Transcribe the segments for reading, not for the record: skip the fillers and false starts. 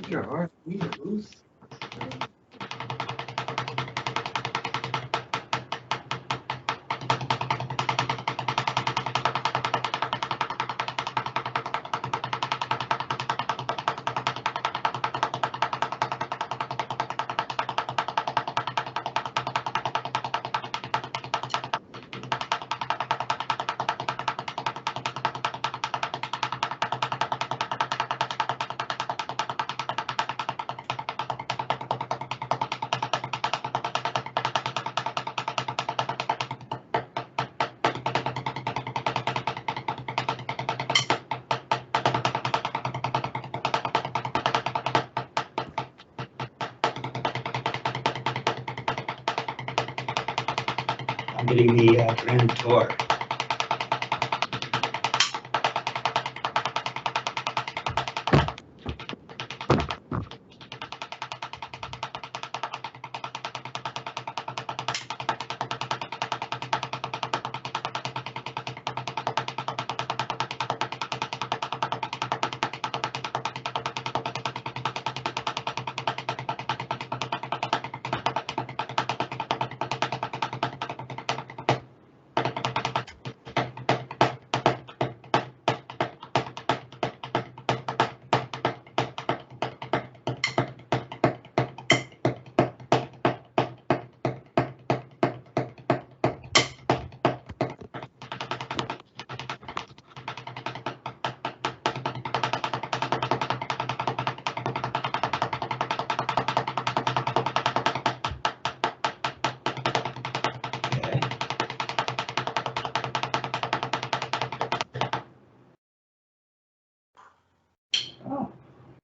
Your RV booth. I'm getting the grand tour.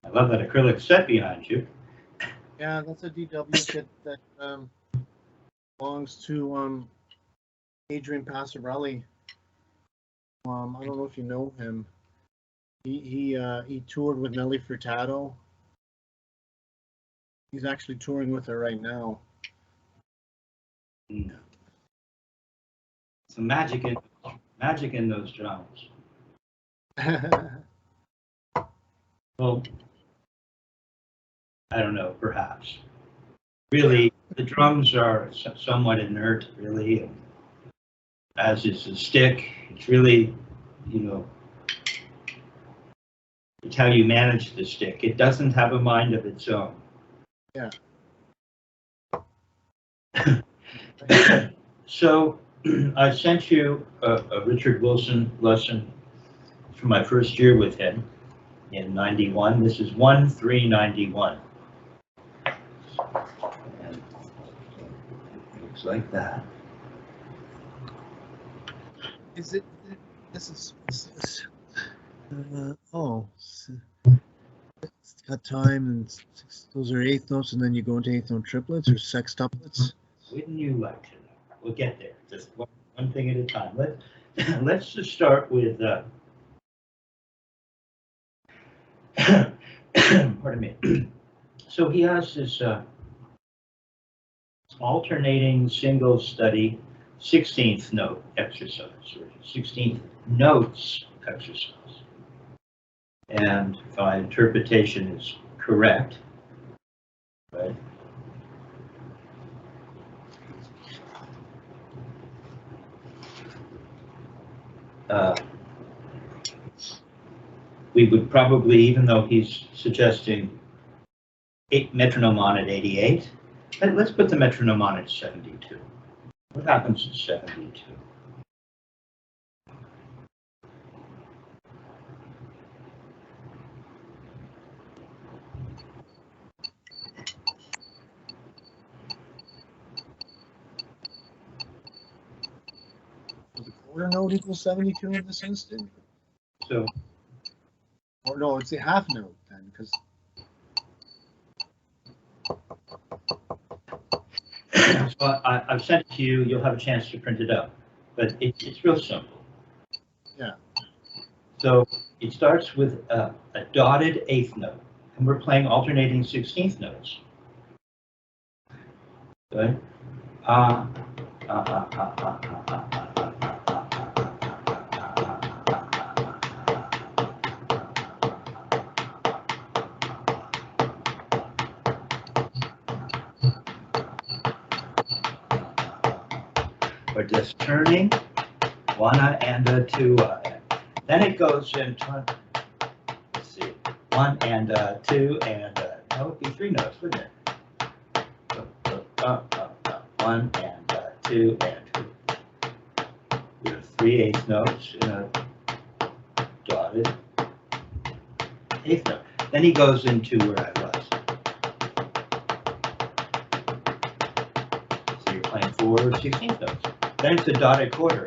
I love that acrylic set behind you. Yeah, that's a DW kit that belongs to Adrian Passarelli. I don't know if you know him. He toured with Nelly Furtado. He's actually touring with her right now. No. Some magic in those drums. Well, I don't know, perhaps. Really, the drums are somewhat inert, really, and as is the stick. It's really, you know, it's how you manage the stick. It doesn't have a mind of its own. Yeah. So I sent you a Richard Wilson lesson from my first year with him in '91. This is 1/3/91. And it looks like that. Is it? This is. Oh, it's got time and those are eighth notes, and then you go into eighth note triplets or sextuplets. Wouldn't you like to know? We'll get there. Just one thing at a time. Let's just start with. Pardon me. So he has this alternating single study 16th note exercise, or 16th notes exercise. And if my interpretation is correct, right? We would probably, even though he's suggesting metronome on at 88, let's put the metronome on at 72. What happens at 72? The quarter note equals 72 in this instant? So, or no, it's a half note then, because. So I've sent it to you. You'll have a chance to print it up, but it's real simple. Yeah. So it starts with a dotted eighth note, and we're playing alternating 16th notes. Okay. We're just turning 1 and a 2. Then it goes into, let's see, 1 and a 2 and that would be 3 notes, wouldn't it? 1 and 2 and 2. We have 3/8 notes in a dotted 1/8 note. Then he goes into where I was. So you're playing 4 16th notes. Then it's a dotted quarter.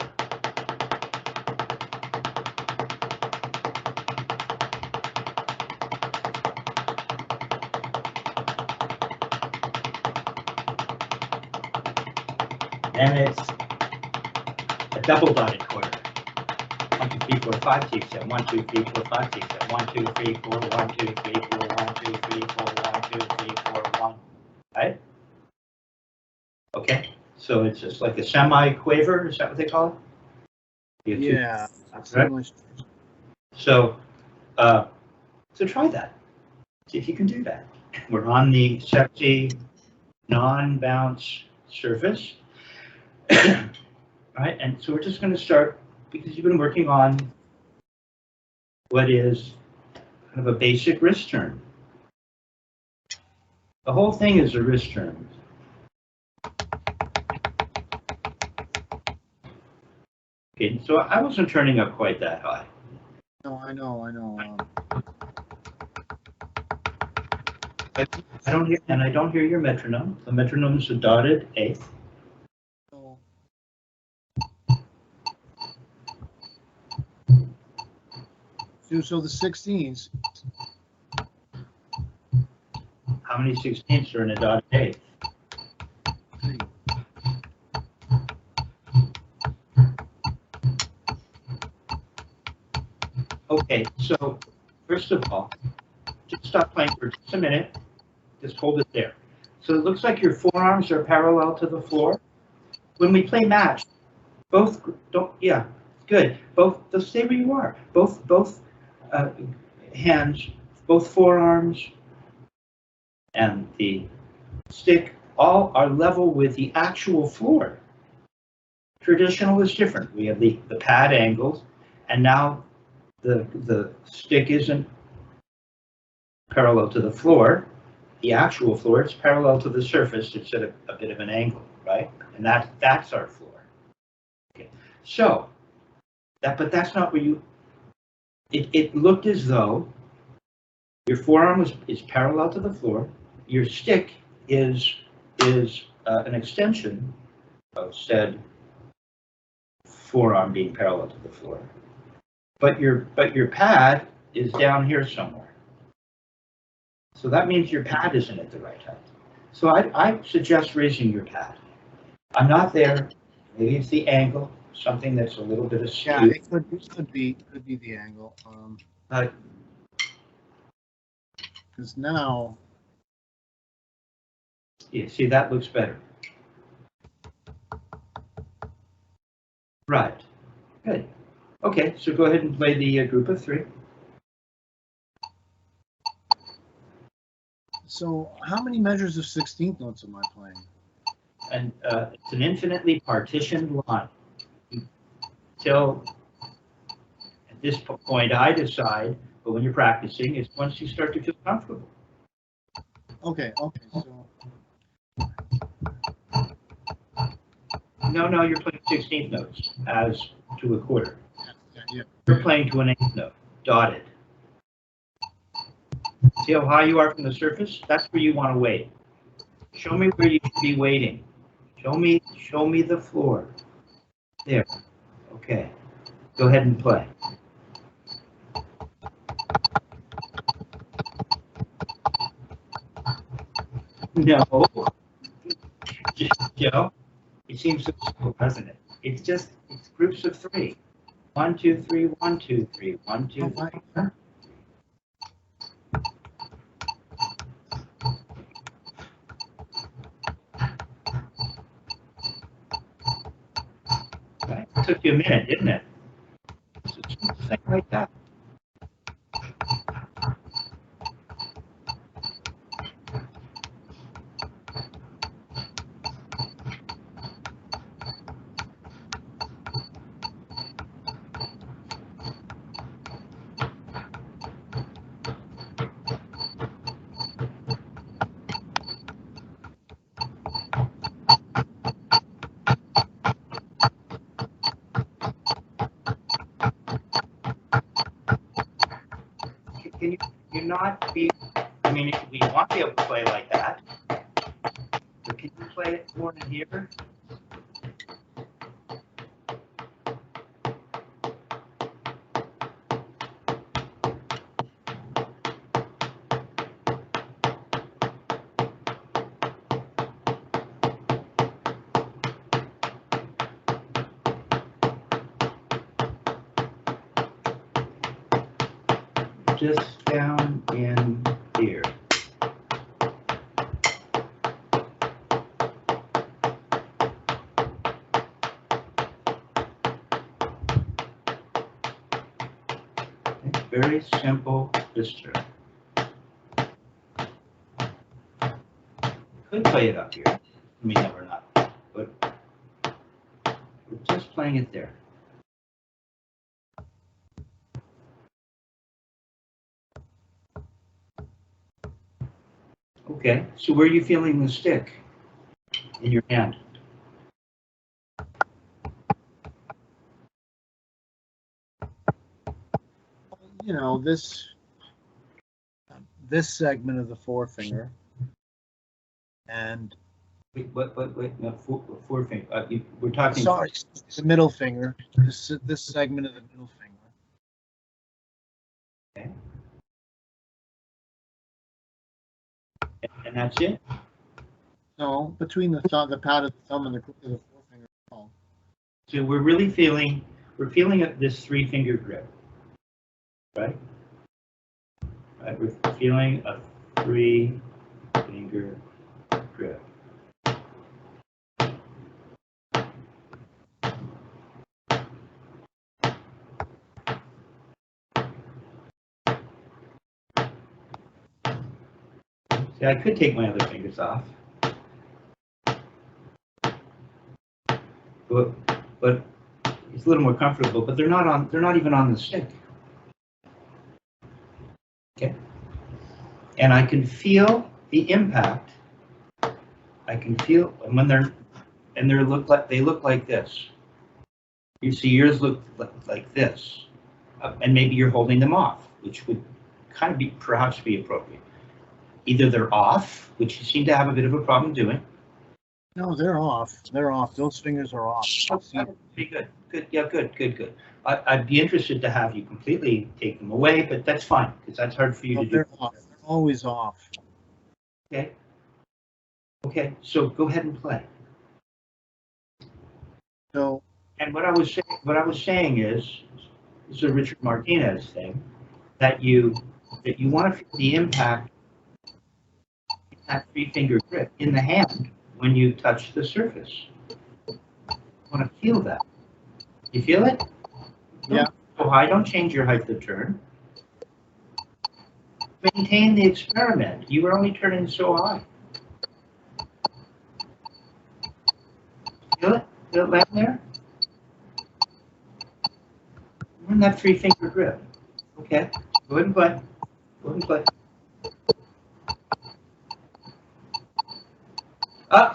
Then it's a double dotted quarter. 1, 2, 3, 4, 5, 6, 7. 1, 2, 3, 4, 5, 6, 7. 1, 2, 3, 4, 1, 2, 3, 4, 1, 2, 3, 4, 1, 2, 3, 4, 1. Right? Okay. So it's just like a semi-quaver, is that what they call it? Yeah. Right? So try that. See if you can do that. We're on the sexy non-bounce surface. Right, and so we're just going to start, because you've been working on what is kind of a basic wrist turn. The whole thing is a wrist turn. Okay, so I wasn't turning up quite that high. No, I know. I don't hear, and I don't hear your metronome. The metronome is a dotted 1/8. So the 16s. How many 16ths are in a dotted 1/8? 3. Okay, so first of all, just stop playing for just a minute. Just hold it there. So it looks like your forearms are parallel to the floor. When we play match, both don't. Yeah, good. Both. Just stay where you are. Both hands, both forearms, and the stick all are level with the actual floor. Traditional is different. We have the pad angles, and now the stick isn't parallel to the floor. The actual floor, it's parallel to the surface. It's at a bit of an angle, right? And that's our floor. Okay. So but that's not where you. It looked as though your forearm is parallel to the floor. Your stick is an extension of said forearm being parallel to the floor. But your pad is down here somewhere. So that means your pad isn't at the right height. So I suggest raising your pad. I'm not there. Maybe it's the angle, something that's a little bit askew. Yeah, it could be the angle. Because now. Yeah, see, that looks better. Right. Good. Okay, so go ahead and play the group of 3. So how many measures of 16th notes am I playing? And it's an infinitely partitioned line. Till at this point, I decide, but when you're practicing, it's once you start to feel comfortable. Okay, so. No, you're playing 16th notes as to a quarter. Yeah. You're playing to an 8th note, dotted. See how high you are from the surface? That's where you want to wait. Show me where you should be waiting. Show me the floor. There. Okay. Go ahead and play. No. Joe, it seems so simple, doesn't it? It's groups of 3. 1, 2, 3, 1, 2, 3, 1, 2, 3. Right? It took you a minute, didn't it? Something like that. not be, I mean, we want to be able to play like that, but can you play it more in here? Just down in here. Very simple twister. Could play it up here. I mean, no, we're not, but we're just playing it there. Okay, so where are you feeling the stick in your hand? You know, this segment of the forefinger, and Wait, no, forefinger. We're talking. Sorry, the middle finger. This segment of the middle finger. Okay. And that's it? No, between the thumb, the pad of the thumb and the forefinger. Oh. So we're feeling this 3-finger grip, right? Right, we're feeling a 3-finger grip. See, I could take my other fingers off. But it's a little more comfortable, but they're not even on the stick. Okay. And I can feel the impact. I can feel when they look like this. You see yours look like this. And maybe you're holding them off, which would kind of perhaps be appropriate. Either they're off, which you seem to have a bit of a problem doing. No, they're off. They're off. Those fingers are off. Pretty good. Good. Yeah, good. I'd be interested to have you completely take them away, but that's fine, because that's hard for you to do. They're off. They're always off. Okay. Okay, so go ahead and play. So, and what I was saying is a Richard Martinez thing, that you want to feel the impact in that 3-finger grip in the hand when you touch the surface. You want to feel that. You feel it? Yeah. So high, don't change your height of turn. Maintain the experiment. You were only turning so high. Feel it? Feel it land there? We're in that 3-finger grip. Okay. Go ahead and play. Go ahead and play.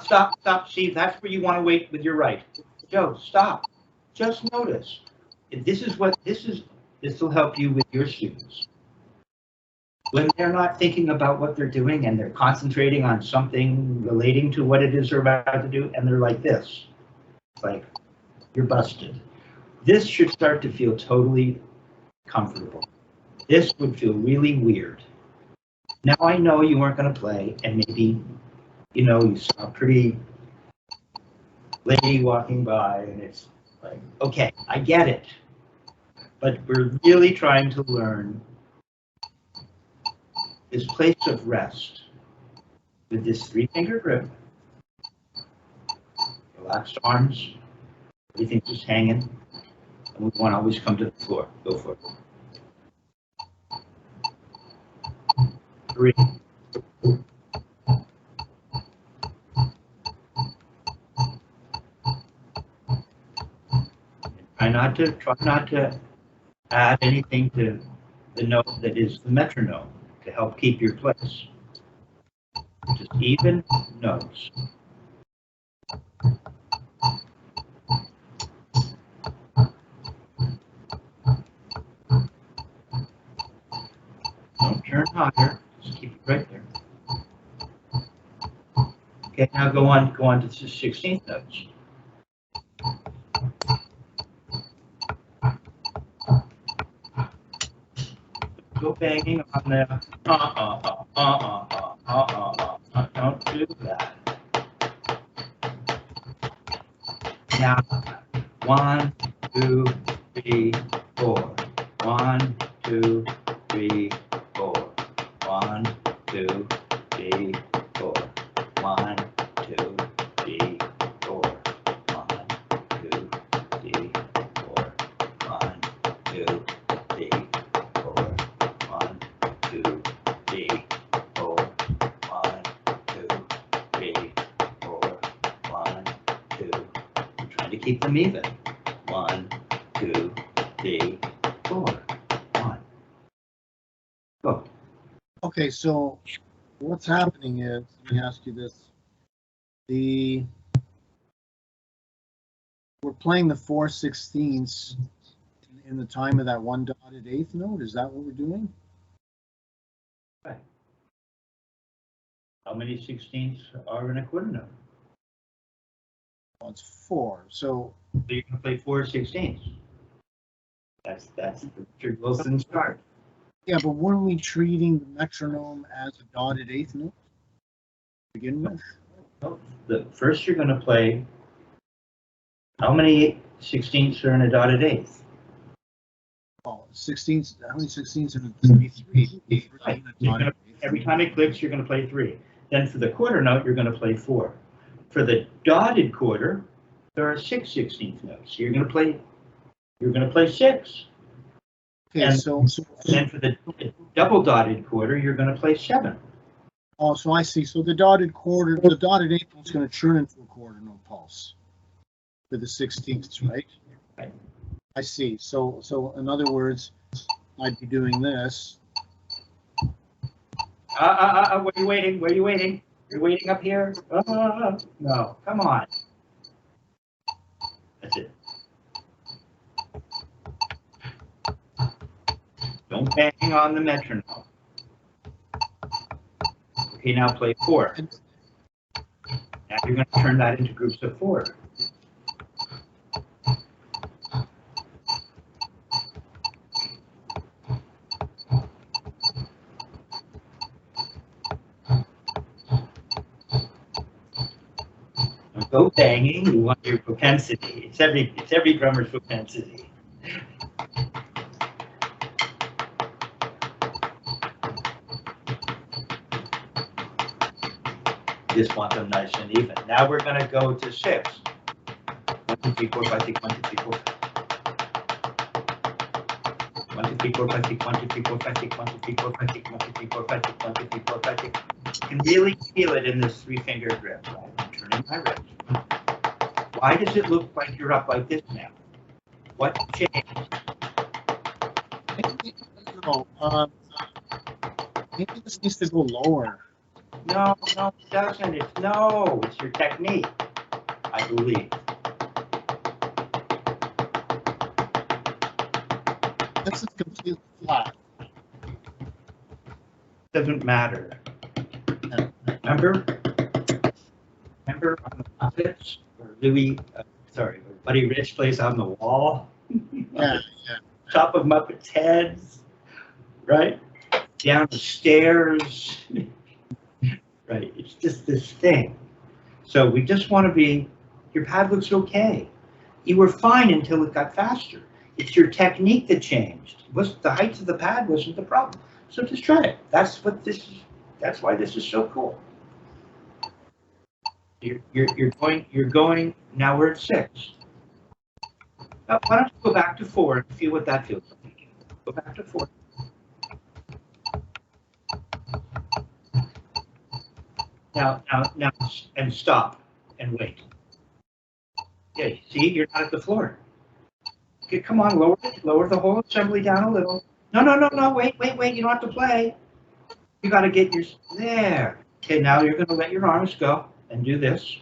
Stop. See, that's where you want to wait with your right. Joe, stop. Just notice. This will help you with your students. When they're not thinking about what they're doing and they're concentrating on something relating to what it is they're about to do, and they're like this. It's like, you're busted. This should start to feel totally comfortable. This would feel really weird. Now I know you weren't going to play, and maybe, you saw a pretty lady walking by, and it's like, okay, I get it. But we're really trying to learn this place of rest with this 3-finger grip, relaxed arms, everything's just hanging, and we want to always come to the floor. Go for it. 3. Try not to add anything to the note that is the metronome to help keep your place. Just even notes. Don't turn high. Okay, now go on to the 16th notes. Go banging on the don't do that. Now 1, 2, 3, 4. 1, 2, 3, 4. 1, 2, 3, 4. 1, 2, 3, 4. 1, 2, 3, 4. 1, 2, 3, 4. 1, 2, 3, 4. 1, 2, 3, 4. 1, 2. I'm trying to keep them even. 1, 2, 3, 4. 1. Go. Okay, so what's happening is, let me ask you this. We're playing the 4/16 in the time of that one dotted eighth note. Is that what we're doing? Right. How many 16ths are in a quarter note? Well, it's 4. So you're going to play 4 16ths. That's the Richard Wilson's chart. yeah, but weren't we treating the metronome as a dotted eighth note to begin with? No, the first you're going to play. How many 16ths are in a dotted eighth? Oh, 16ths. How many 16ths in a 3? Right. Every time it clicks, you're going to play 3. Then for the quarter note, you're going to play 4. For the dotted quarter, there are 6 16th notes. So you're going to play 6. Okay, and so then for the double dotted quarter, you're going to play 7. Oh, so I see. So the dotted eighth is going to turn into a quarter note pulse for the 16ths, right? Right. I see. So in other words, I'd be doing this. Where are you waiting? Where are you waiting? You're waiting up here? No, come on. That's it. Don't bang on the metronome. Okay, now play 4. Now you're going to turn that into groups of 4. Don't go banging. You want your propensity. It's every drummer's propensity. Just want them nice and even. Now we're going to go to 6. 1, 2, 3, 4, 5, 6, 1, 2, 3, 4. 1, 2, 3, 4, 5, 6, 1, 2, 3, 4, 5, 6, 1, 2, 3, 4, 5, 6, 1, 2, 3, 4, 5, 6, 1, 2, 3, 4, 5, 6. You can really feel it in this 3-finger grip. Right? I'm turning my wrist. Why does it look like you're up like this now? What changed? Maybe this needs to go lower. No, it doesn't. It's your technique, I believe. This is completely flat. Doesn't matter. Remember on the puppets, where Buddy Rich plays on the wall? Yeah. Top of Muppets' heads, right? Down the stairs. Right, it's just this thing. So we just want to be, your pad looks okay. You were fine until it got faster. It's your technique that changed. The height of the pad wasn't the problem. So just try it. That's why this is so cool. You're going, now we're at 6. Now, why don't you go back to 4 and feel what that feels like. Go back to 4. Now, and stop and wait. Yeah, see, you're not at the floor. Okay, come on, lower the whole assembly down a little. No, wait, you don't have to play. You got to get your, there. Okay, now you're going to let your arms go and do this.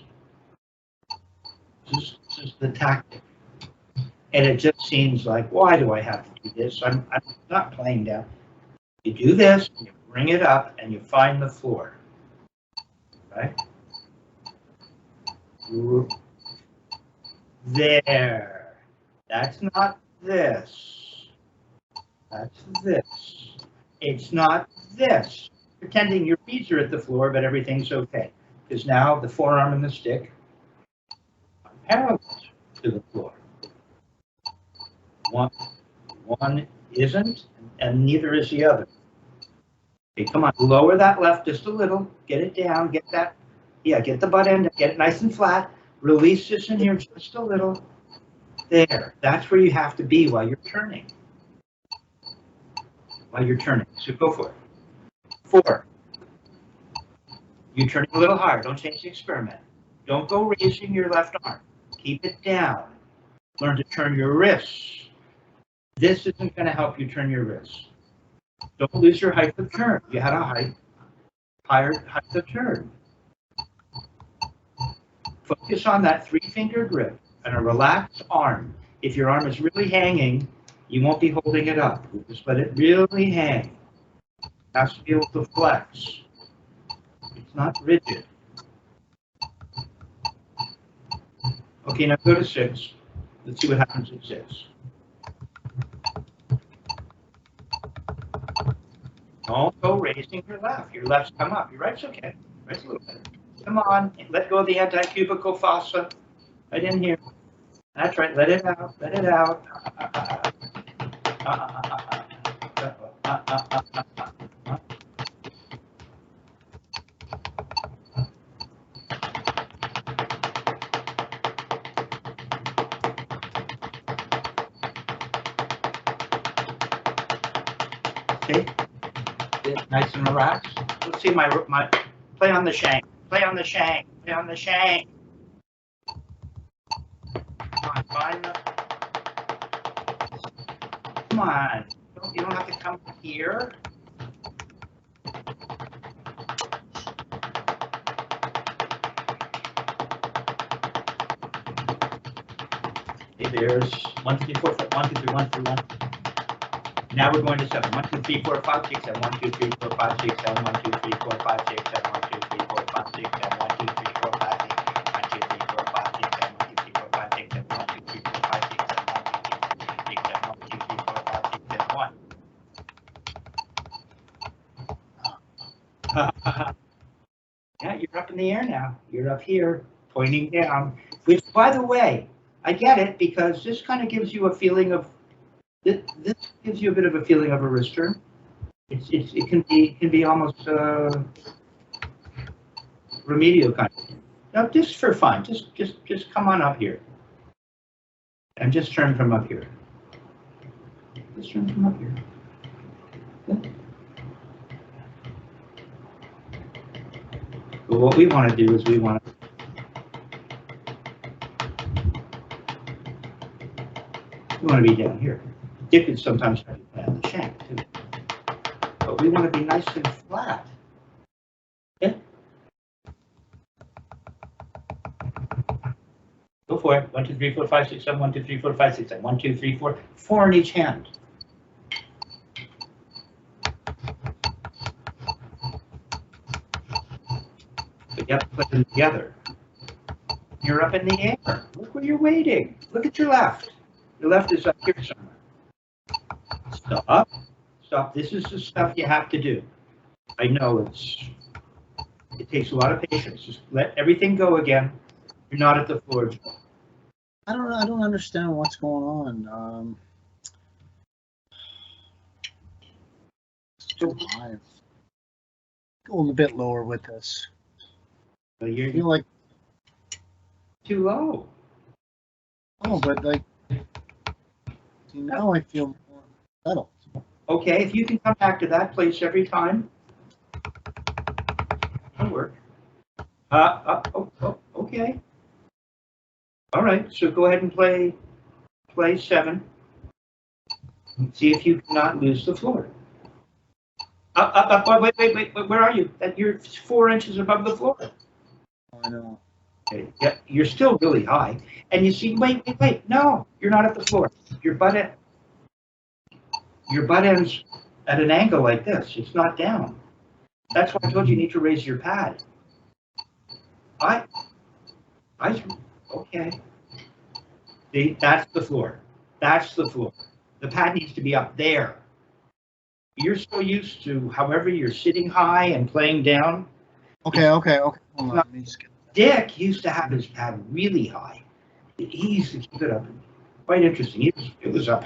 This is the tactic. And it just seems like, why do I have to do this? I'm not playing down. You do this, and you bring it up, and you find the floor. Right? There. That's not this. That's this. It's not this. Pretending your feet are at the floor, but everything's okay. Because now the forearm and the stick are parallel to the floor. One isn't, and neither is the other. Okay, come on, lower that left just a little. Get it down, get that, yeah, get the butt end, get it nice and flat. Release this in here just a little. There, that's where you have to be while you're turning. So go for it. 4. You're turning a little higher, don't change the experiment. Don't go raising your left arm. Keep it down. Learn to turn your wrists. This isn't going to help you turn your wrists. Don't lose your height of turn. You had a higher height of turn. Focus on that 3-finger grip and a relaxed arm. If your arm is really hanging, you won't be holding it up. Just let it really hang. It has to be able to flex. It's not rigid. Okay, now go to 6. Let's see what happens at 6. Don't go raising your left. Your left's come up. Your right's okay. Right's a little better. Come on. Let go of the anti-cubical fossa. Right in here. That's right. Let it out. Let it out. Okay. Nice and relaxed. Let's see my play on the shank. Play on the shank. Play on the shank. Come on, find the. Come on. You don't have to come here. Okay, there's 1, 2, 3, 4, 5, 1, 2, 3, 1, 3, 1. Now we're going to 7. 1, 2, 3, 4, 5, 6, 7. 1, 2, 3, 4, 5, 6, 7. 1, 2, 3, 4, 5, 6, 7. 1, 2, 3, 4, 5, 6, 7. 1, 2, 3, 4, 5, 6. 1, 2, 3, 4, 5, 6, 7. 1, 2, 3, 4, 5, 6, 7. 1, 2, 3, 4, 5, 6, 7. 1, 2, 3, 4, 5, 6, 7. 1, 2, 3, 4, 5, 6, 7. 1. Yeah, you're up in the air now. You're up here, pointing down. Which, by the way, I get it because this kind of gives you a feeling of. This gives you a bit of a feeling of a wrist turn. It can be almost remedial kind of thing. Now, just for fun, just come on up here, and just turn from up here. Just turn from up here. Good. But what we want to do is we want to be down here. Dip is sometimes try to plant the shank too. But we want to be nice and flat. Okay? Go for it. 1, 2, 3, 4, 5, 6, 7. 1, 2, 3, 4, 5, 6, 7. 1, 2, 3, 4. 4 in each hand. But you have to put them together. You're up in the air. Look where you're waiting. Look at your left. Your left is up here somewhere. Stop. Stop. This is the stuff you have to do. I know it takes a lot of patience. Just let everything go again. You're not at the floor. I don't understand what's going on. It's too high. Go a little bit lower with this. So I feel like too low. oh, but like now I feel more settled. Okay, if you can come back to that place every time, that'll work. Okay. All right, so go ahead and play 7. See if you cannot lose the floor. Up, wait, where are you? You're 4 inches above the floor. I know. Okay, yeah, you're still really high. And you see, wait, no, you're not at the floor. Your butt end's at an angle like this. It's not down. That's why I told you need to raise your pad. Okay. See, that's the floor. That's the floor. The pad needs to be up there. You're so used to, however, you're sitting high and playing down. Okay. Hold on. Let me just get Dick used to have his pad really high. He used to keep it up. Quite interesting. It was up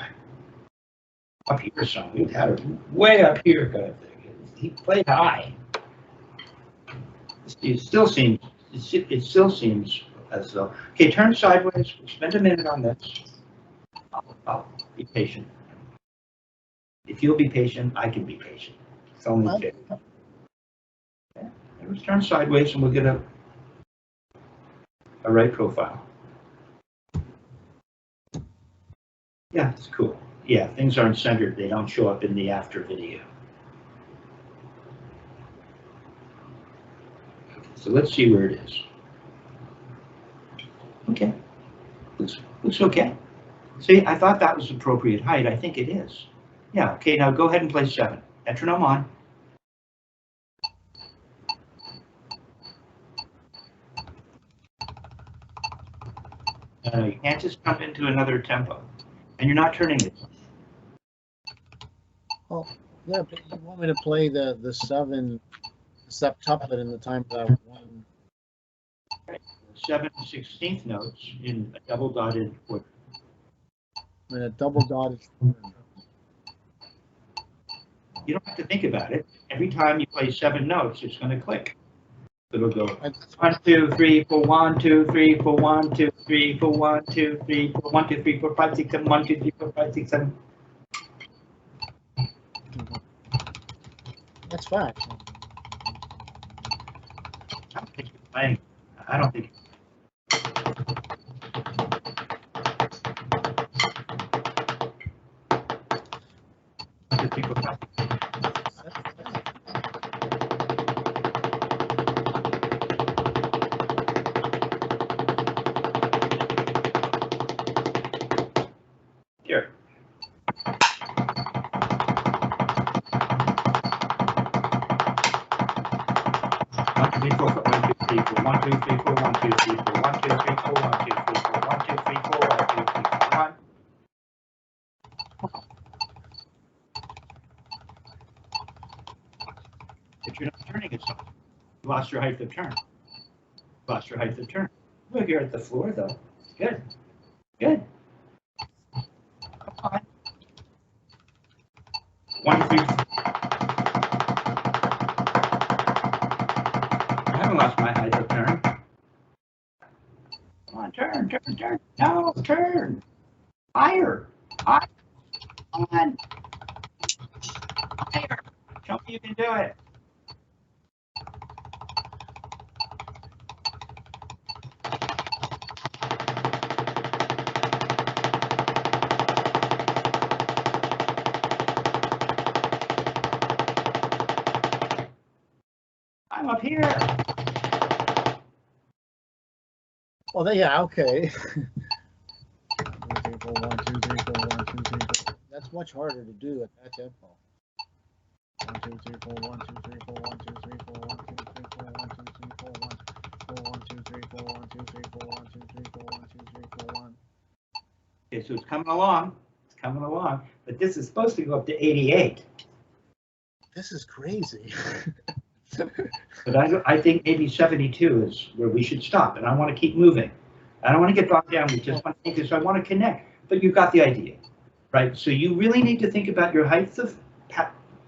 here some. We had it way up here kind of thing. He played high. It still seems as though. Okay, turn sideways. We'll spend a minute on this. I'll be patient. If you'll be patient, I can be patient. It's only fair. Okay. Let's turn sideways and we'll get a right profile. Yeah, it's cool. Yeah, things aren't centered. They don't show up in the after video. So let's see where it is. Okay, looks okay. See, I thought that was appropriate height. I think it is. Yeah, okay, now go ahead and play 7. Metronome on. You can't just jump into another tempo. And you're not turning it. Oh, yeah, but you want me to play the 7 septuplet in the time that I want. 7 16th notes in a double dotted order. In a double dotted. You don't have to think about it. Every time you play 7 notes, it's going to click. It'll go 1 2 3 4 1 2 3 4 1 2 3 4 1 2 3 4 1 2 3 4 5 6 7 1 2 3 4 5 6 7. That's fine. I don't think you're playing. I don't think. Here. But you're not turning it so. You lost your height of turn. Lost your height of turn. Look, you're at the floor though. Good. Good. Come on. 1 3. I haven't lost my height of turn. Come on, turn. No, turn. Higher. Higher. Come on. Higher. Show me you can do it. I'm up here. Well, yeah, okay. 1 2 3 4 1 2 3 4 1 2 3 4. That's much harder to do at that tempo. 1 2 3 4 1 2 3 4 1 2 3 4 1 2 3 4 1 2 3 4 1 4 1 2 3 4 1 2 3 4 1 2 3 4 1 2 3 4 1. Okay, so it's coming along. It's coming along, but this is supposed to go up to 88. This is crazy. But I think maybe 72 is where we should stop, and I want to keep moving. I don't want to get bogged down with just one thing, because I want to connect. But you've got the idea, right? So you really need to think about your height of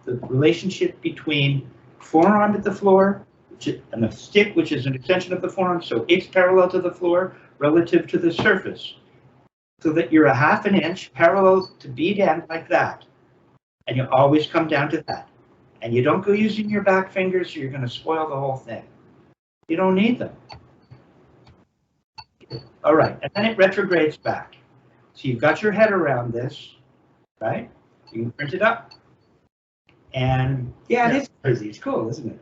the relationship between forearm at the floor and the stick, which is an extension of the forearm. So it's parallel to the floor relative to the surface, so that you're a ½ inch parallel to bead end like that, and you always come down to that. And you don't go using your back fingers, or you're going to spoil the whole thing. You don't need them. All right, and then it retrogrades back. So you've got your head around this, right? You can print it up. And yeah, it is crazy. It's cool, isn't it?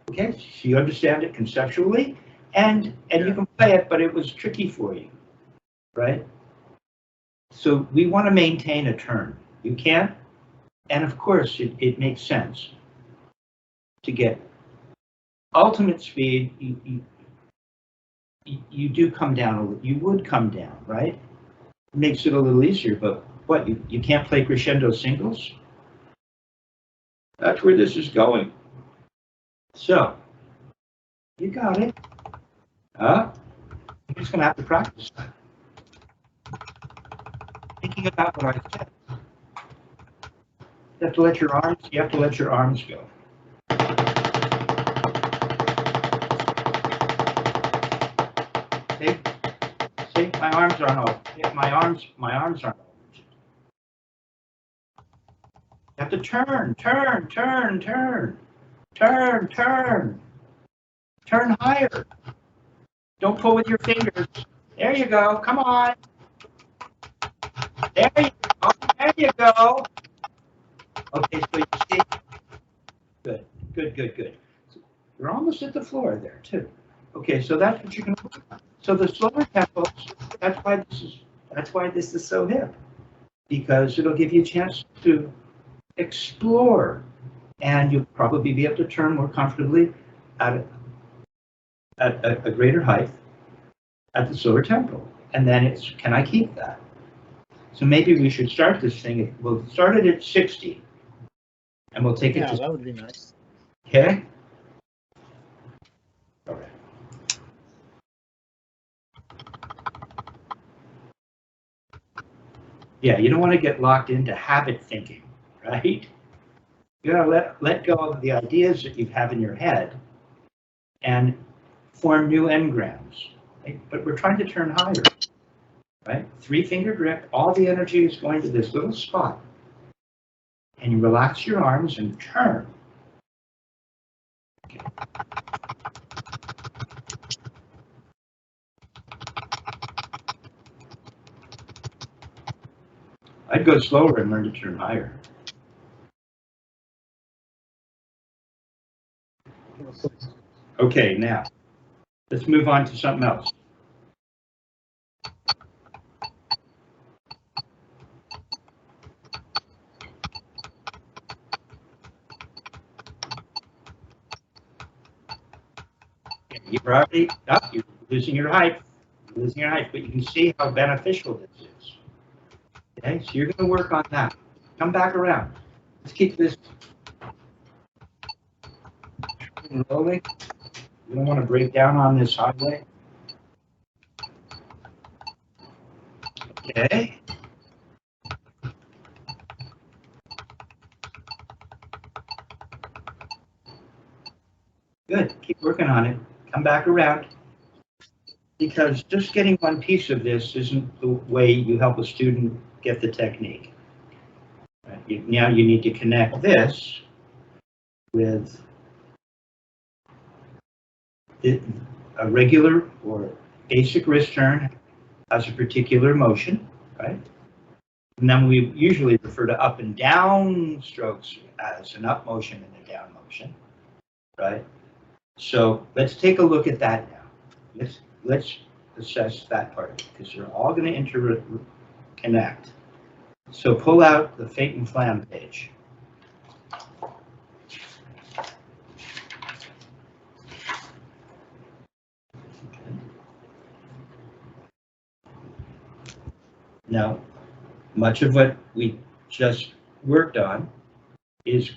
Okay, so you understand it conceptually, and you can play it, but it was tricky for you, right? So we want to maintain a turn. You can't. And of course, it makes sense to get ultimate speed. you do come down, you would come down, right? It makes it a little easier, but what, you can't play crescendo singles? That's where this is going. So, you got it. You're just going to have to practice that. Thinking about what I said. You have to let your arms go. See, my arms aren't open. My arms aren't open. You have to turn. Turn higher. Don't pull with your fingers. There you go. Come on. There you go. There you go. Okay, so you see. Good. You're almost at the floor there too. Okay, so that's what you're going to work on. So the slower tempos. That's why this is so hip, because it'll give you a chance to explore, and you'll probably be able to turn more comfortably at a greater height at the slower tempo. And then it's, can I keep that? So maybe we should start this thing. We'll start it at 60, and we'll take it to. Yeah, that would be nice. Okay. All right. Yeah, you don't want to get locked into habit thinking, right? You gotta let go of the ideas that you have in your head and form new engrams. Right? But we're trying to turn higher, right? 3-finger grip, all the energy is going to this little spot. And you relax your arms and turn. Okay. I'd go slower and learn to turn higher. Okay, now, let's move on to something else. You're already up, you're losing your height, but you can see how beneficial this is. Okay, so you're going to work on that. Come back around. Let's keep this rolling. We don't want to break down on this highway. Okay. Good. Keep working on it. Come back around. Because just getting one piece of this isn't the way you help a student get the technique. Right? Now you need to connect this with a regular or basic wrist turn has a particular motion, right? And then we usually refer to up and down strokes as an up motion and a down motion, right? So let's take a look at that now. Let's assess that part, because they're all going to interconnect. So pull out the Feint and Flam page. Now, much of what we just worked on is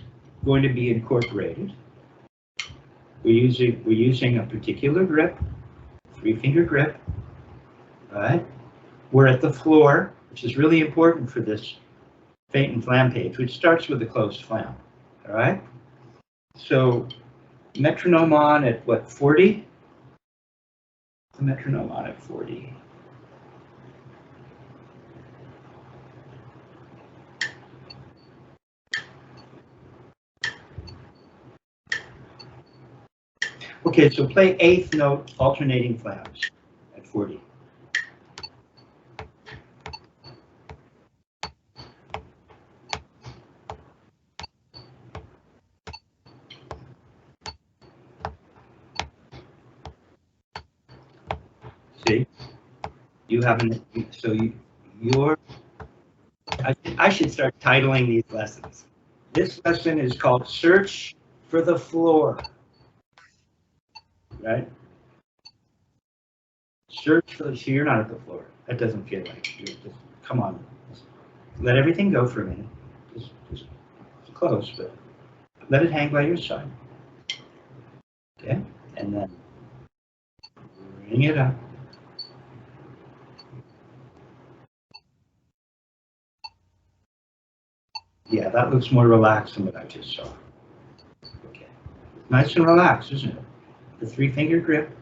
going to be incorporated. We're using a particular grip, 3-finger grip. All right. We're at the floor, which is really important for this Feint and Flam page, which starts with a closed flam. All right. So metronome on at what, 40? The metronome on at 40. Okay, so play 8th note alternating flams at 40. See, you haven't, so I should start titling these lessons. This lesson is called Search for the Floor. Right? Search for, so you're not at the floor. That doesn't feel like you're just, come on. Just let everything go for a minute. Just close, but let it hang by your side. Okay, and then bring it up. Yeah, that looks more relaxed than what I just saw. Okay, nice and relaxed, isn't it? The 3-finger grip.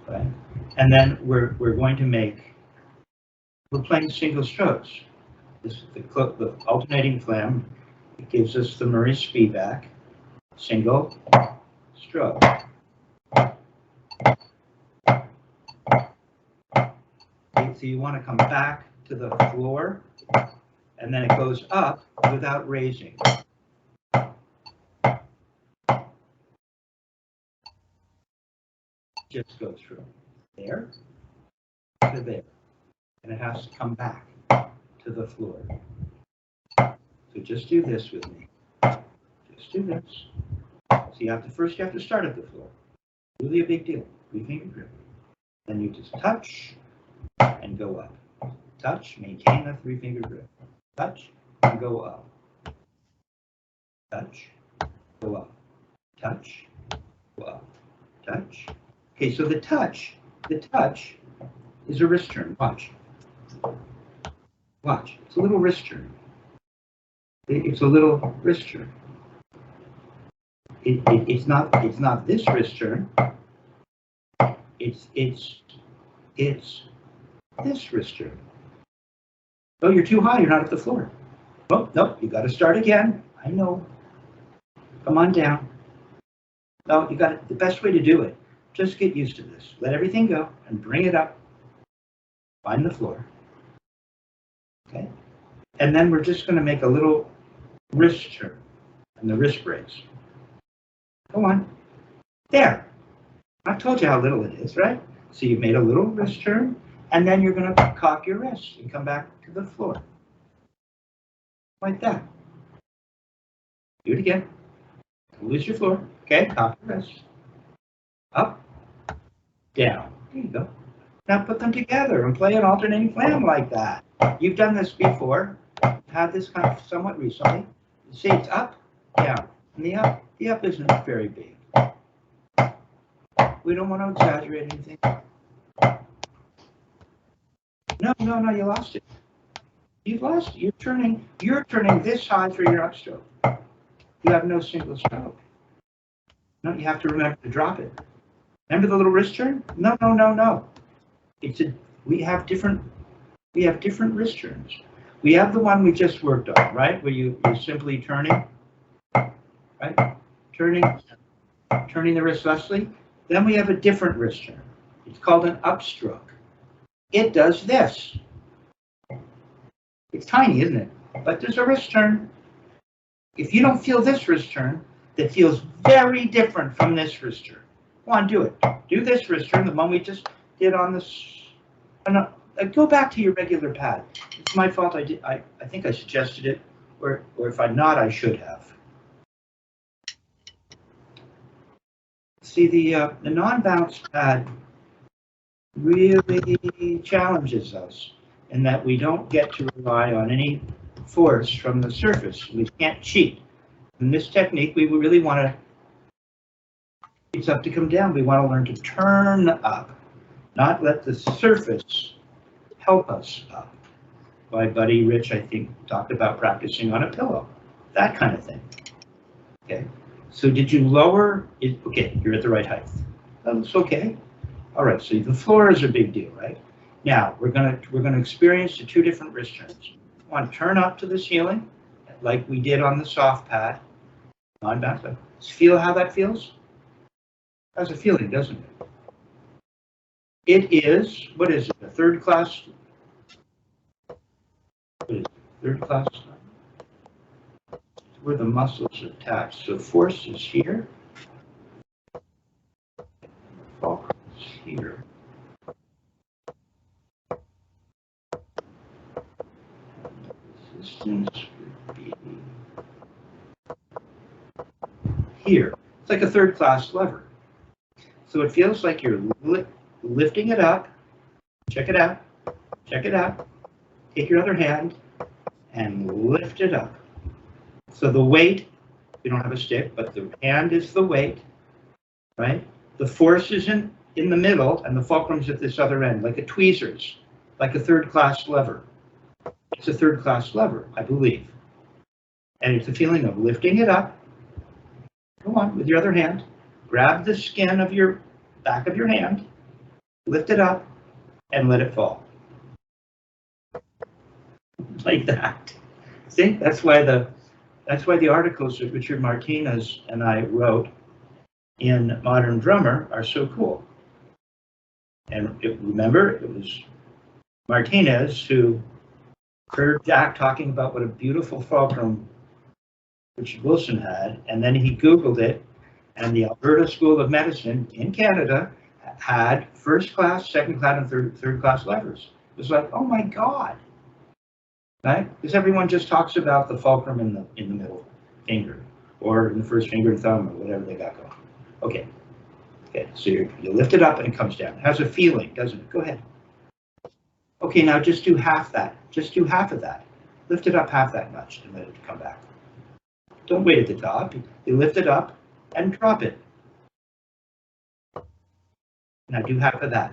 Okay, and then we're going to make. We're playing single strokes. This is the alternating Flam. It gives us the Murray Spivack single stroke. So you want to come back to the floor, and then it goes up without raising. Just go through there to there, and it has to come back to the floor. So just do this with me. Just do this. So you have to first start at the floor. Really a big deal. 3-finger grip. Then you just touch and go up. Touch, maintain the 3-finger grip. Touch and go up. Touch, go up. Touch, go up. Touch. Okay, so the touch is a wrist turn. Watch. Watch. It's a little wrist turn. It's a little wrist turn. It's not this wrist turn. It's this wrist turn. Oh, you're too high. You're not at the floor. Oh, nope. You got to start again. I know. Come on down. No, you got it. The best way to do it. Just get used to this. Let everything go and bring it up. Find the floor. Okay. And then we're just going to make a little wrist turn and the wrist brace. Go on. There. I told you how little it is, right? So you've made a little wrist turn, and then you're going to cock your wrist and come back to the floor. Like that. Do it again. Don't lose your floor. Okay, cock your wrist. Up, down. There you go. Now put them together and play an alternating Flam like that. You've done this before. You've had this kind of somewhat recently. You see, it's up, down. And the up isn't very big. We don't want to exaggerate anything. No, you lost it. You've lost it. You're turning this side for your upstroke. You have no single stroke. No, you have to remember to drop it. Remember the little wrist turn? No. We have different wrist turns. We have the one we just worked on, right? Where you're simply turning, right? Turning the wrist thusly. Then we have a different wrist turn. It's called an upstroke. It does this. It's tiny, isn't it? But there's a wrist turn. If you don't feel this wrist turn, that feels very different from this wrist turn. Go on, do it. Do this wrist turn, the one we just did on this. Go back to your regular pad. It's my fault. I think I suggested it, or if I'm not, I should have. See, the non-bounce pad really challenges us in that we don't get to rely on any force from the surface. We can't cheat. In this technique, we really want to, it's up to come down. We want to learn to turn up, not let the surface help us up. My buddy Rich, I think, talked about practicing on a pillow, that kind of thing. Okay, so did you lower it? Okay, you're at the right height. That's okay. All right, so the floor is a big deal, right? Now we're gonna experience the two different wrist turns. We want to turn up to the ceiling, like we did on the soft pad. Non-bounce. Feel how that feels? Has a feeling, doesn't it? It is, what is it, a third class? What is it, third class? Where the muscles are attached. So force is here. Fulcrum is here. Resistance would be here. It's like a third class lever. So it feels like you're lifting it up. Check it out. Check it out. Take your other hand and lift it up. So the weight, we don't have a stick, but the hand is the weight, right? The force is in the middle, and the fulcrum's at this other end, like a tweezers, like a third-class lever. It's a third-class lever, I believe. And it's a feeling of lifting it up. Go on, with your other hand. Grab the skin of your back of your hand, lift it up, and let it fall. Like that. See, that's why the articles that Richard Martinez and I wrote in Modern Drummer are so cool. And remember, it was Martinez who heard Jack talking about what a beautiful fulcrum Richard Wilson had, and then he Googled it, and the Alberta School of Medicine in Canada had first class, second class, and third class levers. It was like, oh my God. Right? Because everyone just talks about the fulcrum in the middle finger, or in the first finger and thumb, or whatever they got going. Okay. Okay. So you lift it up and it comes down. It has a feeling, doesn't it? Go ahead. Okay. Now just do half that. Just do half of that. Lift it up half that much and let it come back. Don't wait at the top. You lift it up and drop it. Now do half of that.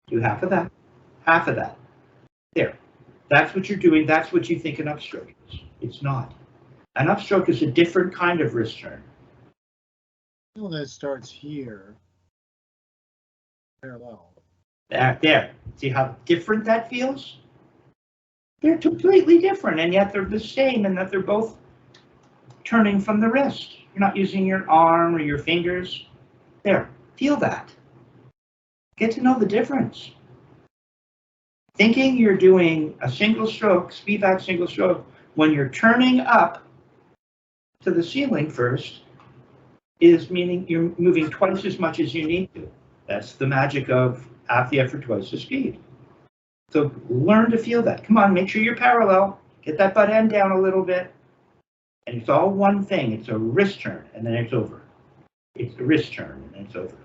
Do half of that. Half of that. There. That's what you're doing. That's what you think an upstroke is. It's not. An upstroke is a different kind of wrist turn. Well, that starts here. Parallel. There. See how different that feels? They're completely different, and yet they're the same in that they're both turning from the wrist. You're not using your arm or your fingers. There. Feel that. Get to know the difference. Thinking you're doing a single stroke, Spivack single stroke, when you're turning up to the ceiling first, is meaning you're moving twice as much as you need to. That's the magic of half the effort, twice the speed. So learn to feel that. Come on, make sure you're parallel. Get that butt end down a little bit. And it's all one thing. It's a wrist turn, and then it's over. It's a wrist turn, and then it's over.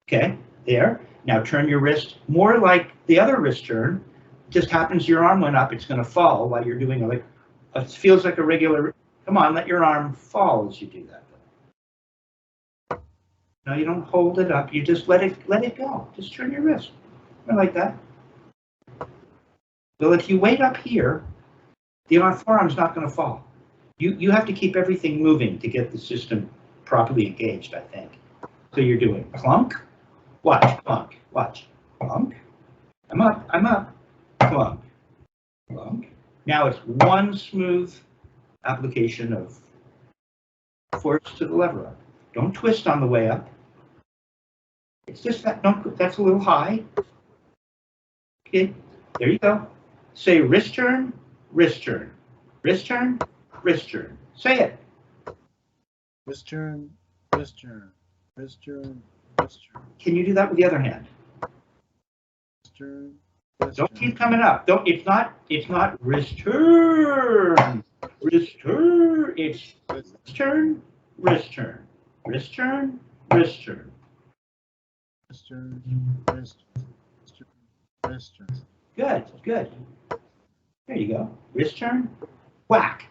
Okay, there. Now turn your wrist more like the other wrist turn. Just happens your arm went up, it's going to fall while you're doing it feels like a regular. Come on, let your arm fall as you do that. No, you don't hold it up. You just let it go. Just turn your wrist. Like that. So if you wait up here, the forearm's not going to fall. You have to keep everything moving to get the system properly engaged, I think. So you're doing clunk. Watch, clunk, watch, clunk. I'm up, clunk, clunk. Now it's one smooth application of force to the lever up. Don't twist on the way up. It's just that, that's a little high. Okay, there you go. Say wrist turn, wrist turn, wrist turn, wrist turn. Say it. Wrist turn, wrist turn, wrist turn. Can you do that with the other hand? Don't keep coming up. Don't. It's not wrist turn. Wrist turn. It's wrist turn. Wrist turn. Wrist turn. Wrist turn. Wrist turn. Wrist turn. Wrist turn. Good. Good. There you go. Wrist turn. Whack.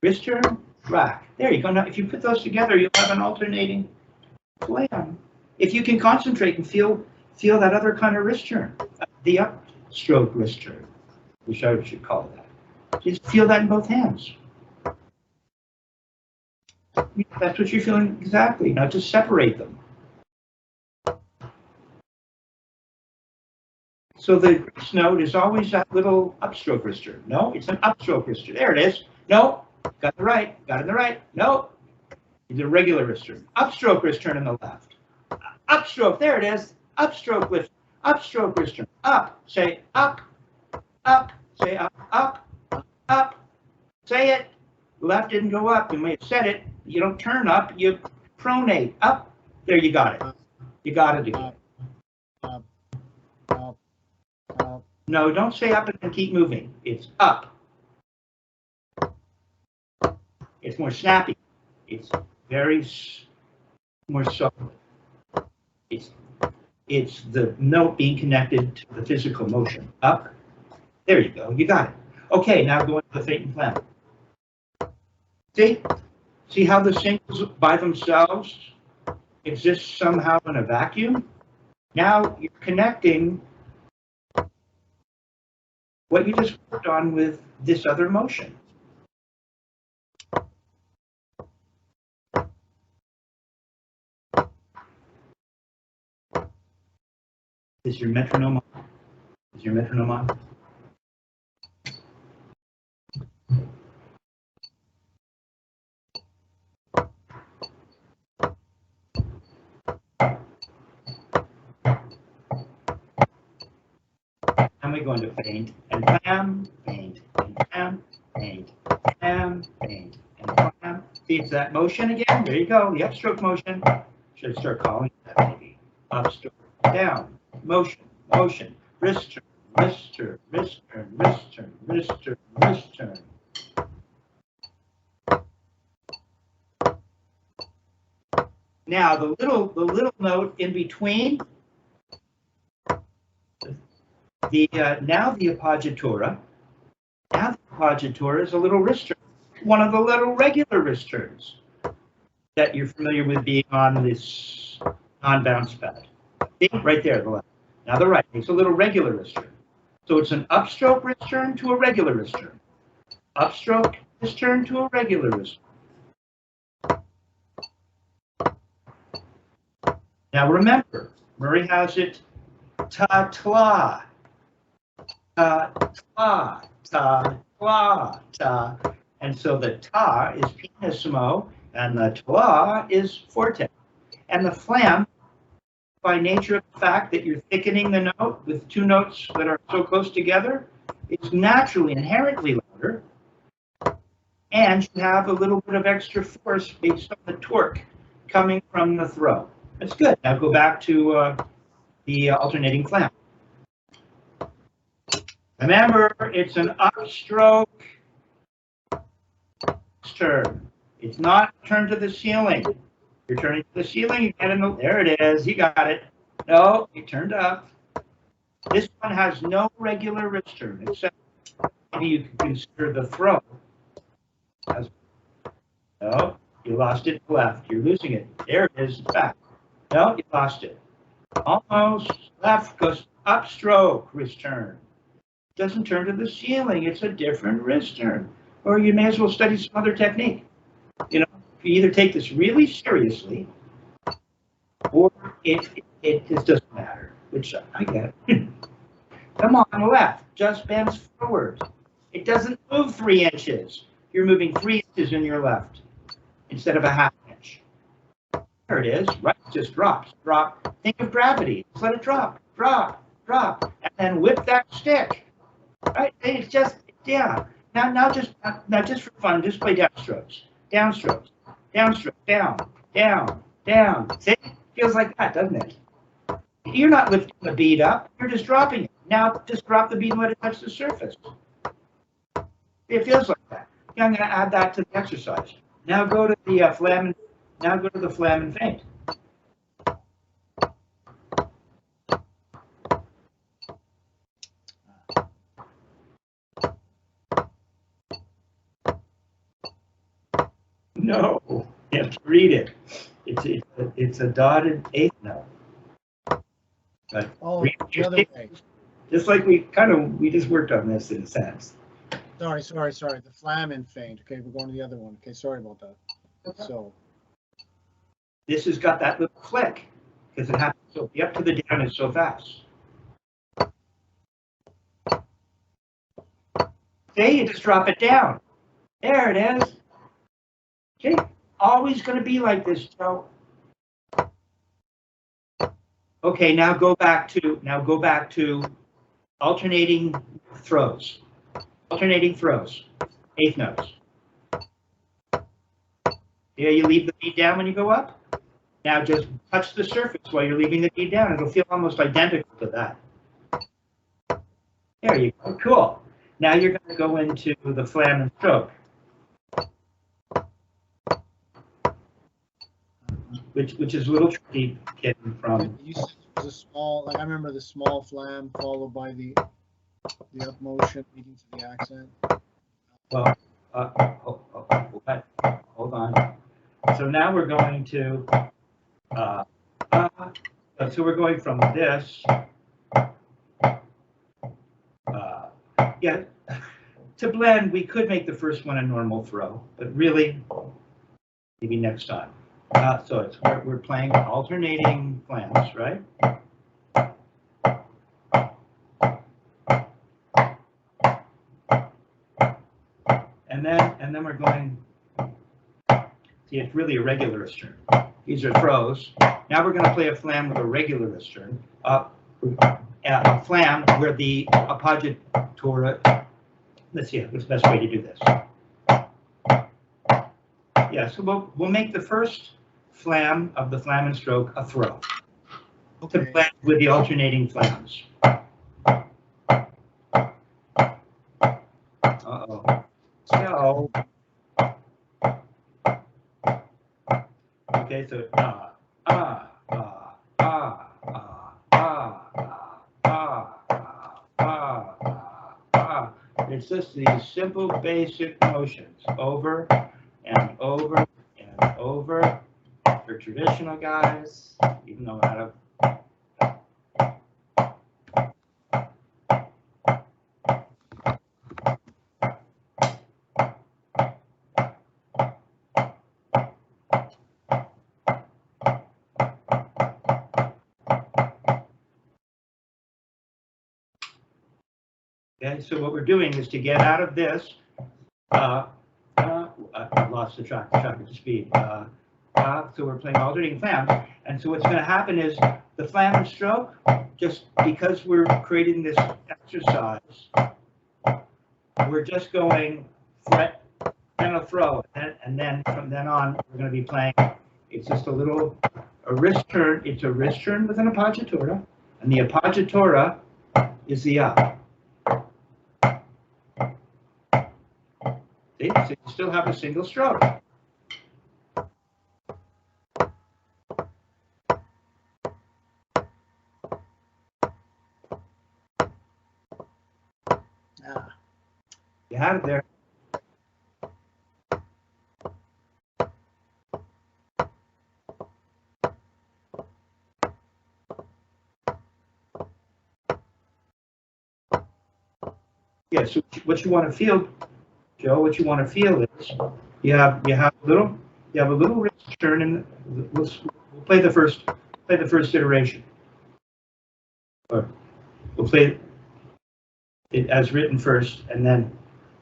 Wrist turn. Whack. There you go. Now, if you put those together, you'll have an alternating Flam. If you can concentrate and feel that other kind of wrist turn, the upstroke wrist turn, which I should call that. Just feel that in both hands. That's what you're feeling exactly. Now just separate them. So the wrist note is always that little upstroke wrist turn. No, it's an upstroke wrist turn. There it is. No, got the right. Got it in the right. No, it's a regular wrist turn. Upstroke wrist turn in the left. Upstroke, there it is. Upstroke lift. Upstroke wrist turn. Up. Say up. Up. Say up. Up. Up. Say it. Left didn't go up. You may have said it. You don't turn up. You pronate. Up. There, you got it. You got it again. Up. Up. Up. No, don't say up and keep moving. It's up. It's more snappy. It's very more subtle. It's the note being connected to the physical motion. Up. There you go. You got it. Okay, now go into the Feint and Flam. See how the singles by themselves exist somehow in a vacuum? Now you're connecting what you just worked on with this other motion. Is your metronome on? Is your metronome on? And we're going to Feint and Flam, Feint and Flam, Feint, Flam, Feint and Flam. See, it's that motion again. There you go, the upstroke motion. Should start calling that maybe. Upstroke, down, motion, motion, wrist turn, wrist turn, wrist turn, wrist turn, wrist turn, wrist turn. Now the little note in between. Now the appoggiatura. Now the appoggiatura is a little wrist turn, one of the little regular wrist turns that you're familiar with being on this non-bounce pad. See, right there, the left. Now the right. It's a little regular wrist turn. So it's an upstroke wrist turn to a regular wrist turn. Upstroke wrist turn to a regular wrist turn. Now remember, Murray has it ta-tla. Ta, ta, tla, ta. And so the ta is pianissimo and the tla is forte. And the flam, by nature of the fact that you're thickening the note with two notes that are so close together, is naturally, inherently louder. And you have a little bit of extra force based on the torque coming from the throw. That's good. Now go back to the alternating flam. Remember, it's an upstroke turn. It's not turn to the ceiling. You're turning to the ceiling, you get in the, there it is, you got it. No, you turned up. This one has no regular wrist turn, except maybe you can consider the throw. No, you lost it left. You're losing it. There it is, back. No, you lost it. Almost left goes upstroke wrist turn. Doesn't turn to the ceiling. It's a different wrist turn. Or you may as well study some other technique. You know, you either take this really seriously, or it just doesn't matter, which I get. Come on the left, just bends forward. It doesn't move 3 inches. You're moving 3 inches in your left instead of a ½ inch. There it is, right? Just drops, drop. Think of gravity. Just let it drop, drop, drop, and then whip that stick. Right? It's just, yeah. Now just for fun, just play downstrokes. Downstrokes. Downstroke. Down. Down. Down. See? Feels like that, doesn't it? You're not lifting the bead up. You're just dropping it. Now just drop the bead and let it touch the surface. It feels like that. Okay, I'm going to add that to the exercise. Now go to the Flam. Now go to the Flam and Feint. No, you have to read it. It's a dotted eighth note. But Oh, the other way. Just like we just worked on this in a sense. Sorry. The Flam and Feint. Okay, we're going to the other one. Okay, sorry about that. Okay. So this has got that little click because it happens so the up to the down is so fast. See, you just drop it down. There it is. Okay, always going to be like this, Joe. Okay, now go back to alternating throws. Alternating throws. Eighth notes. Yeah, you leave the bead down when you go up. Now just touch the surface while you're leaving the bead down. It'll feel almost identical to that. There you go. Cool. Now you're going to go into the Flam and stroke. Which is a little tricky getting from. There's a small, like I remember the small flam followed by the up motion leading to the accent. Well, hold on. So now we're going to, so we're going from this, yeah, to blend. We could make the first one a normal throw, but really, maybe next time. So it's we're playing alternating flams, right? And then we're going. See, it's really a regularist turn. These are throws. Now we're going to play a flam with a regularist turn. A flam where the appoggiatura. Let's see what's the best way to do this. Yeah, so we'll make the first flam of the flam and stroke a throw. Okay. To blend with the alternating flams. Uh-oh. So. Okay, so it's just these simple basic motions over and over and over for traditional guys, even though out of Okay, so what we're doing is to get out of this, I lost the track of the speed. So we're playing alternating flams, and so what's going to happen is the flam and stroke, just because we're creating this exercise, we're just going fret and a throw, and then from then on we're going to be playing. It's just a wrist turn. It's a wrist turn with an appoggiatura, and the appoggiatura is the up. See, so you still have a single stroke. You have it there. Yeah, so what you want to feel, Joe, what you want to feel is you have a little wrist turn, and we'll play the first iteration. Or we'll play it as written first, and then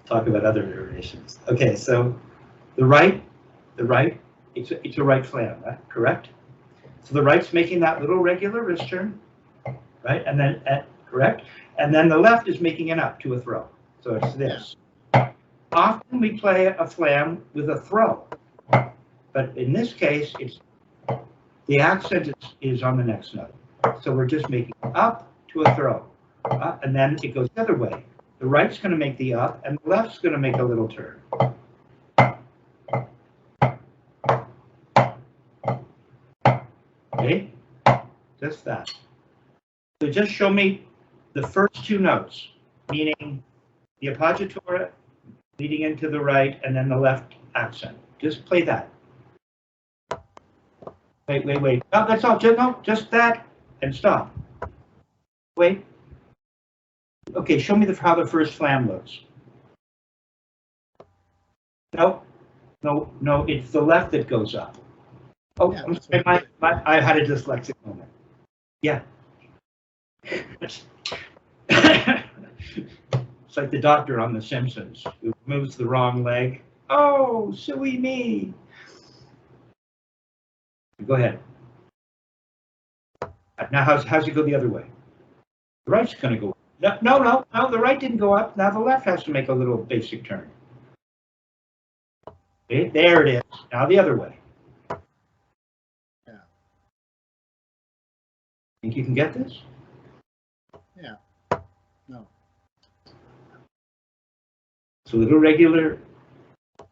talk about other iterations. Okay, so the right, it's a right flam, right? Correct? So the right's making that little regular wrist turn, right? And then correct? And then the left is making it up to a throw. So it's this. Often we play a flam with a throw, but in this case, it's the accent is on the next note. So we're just making up to a throw, and then it goes the other way. The right's going to make the up, and the left's going to make a little turn. Okay, just that. So just show me the first two notes, meaning the appoggiatura leading into the right, and then the left accent. Just play that. Wait. No, that's all. Just that, and stop. Wait. Okay, show me how the first flam looks. No, it's the left that goes up. Oh, yeah, I'm sorry, I had a dyslexic moment. Yeah. It's like the doctor on The Simpsons who moves the wrong leg. Oh, silly me. Go ahead. Now, how's it go the other way? The right's going to go up. No, the right didn't go up. Now the left has to make a little basic turn. Okay, there it is. Now the other way. Yeah. Think you can get this? Yeah. No. It's a little regular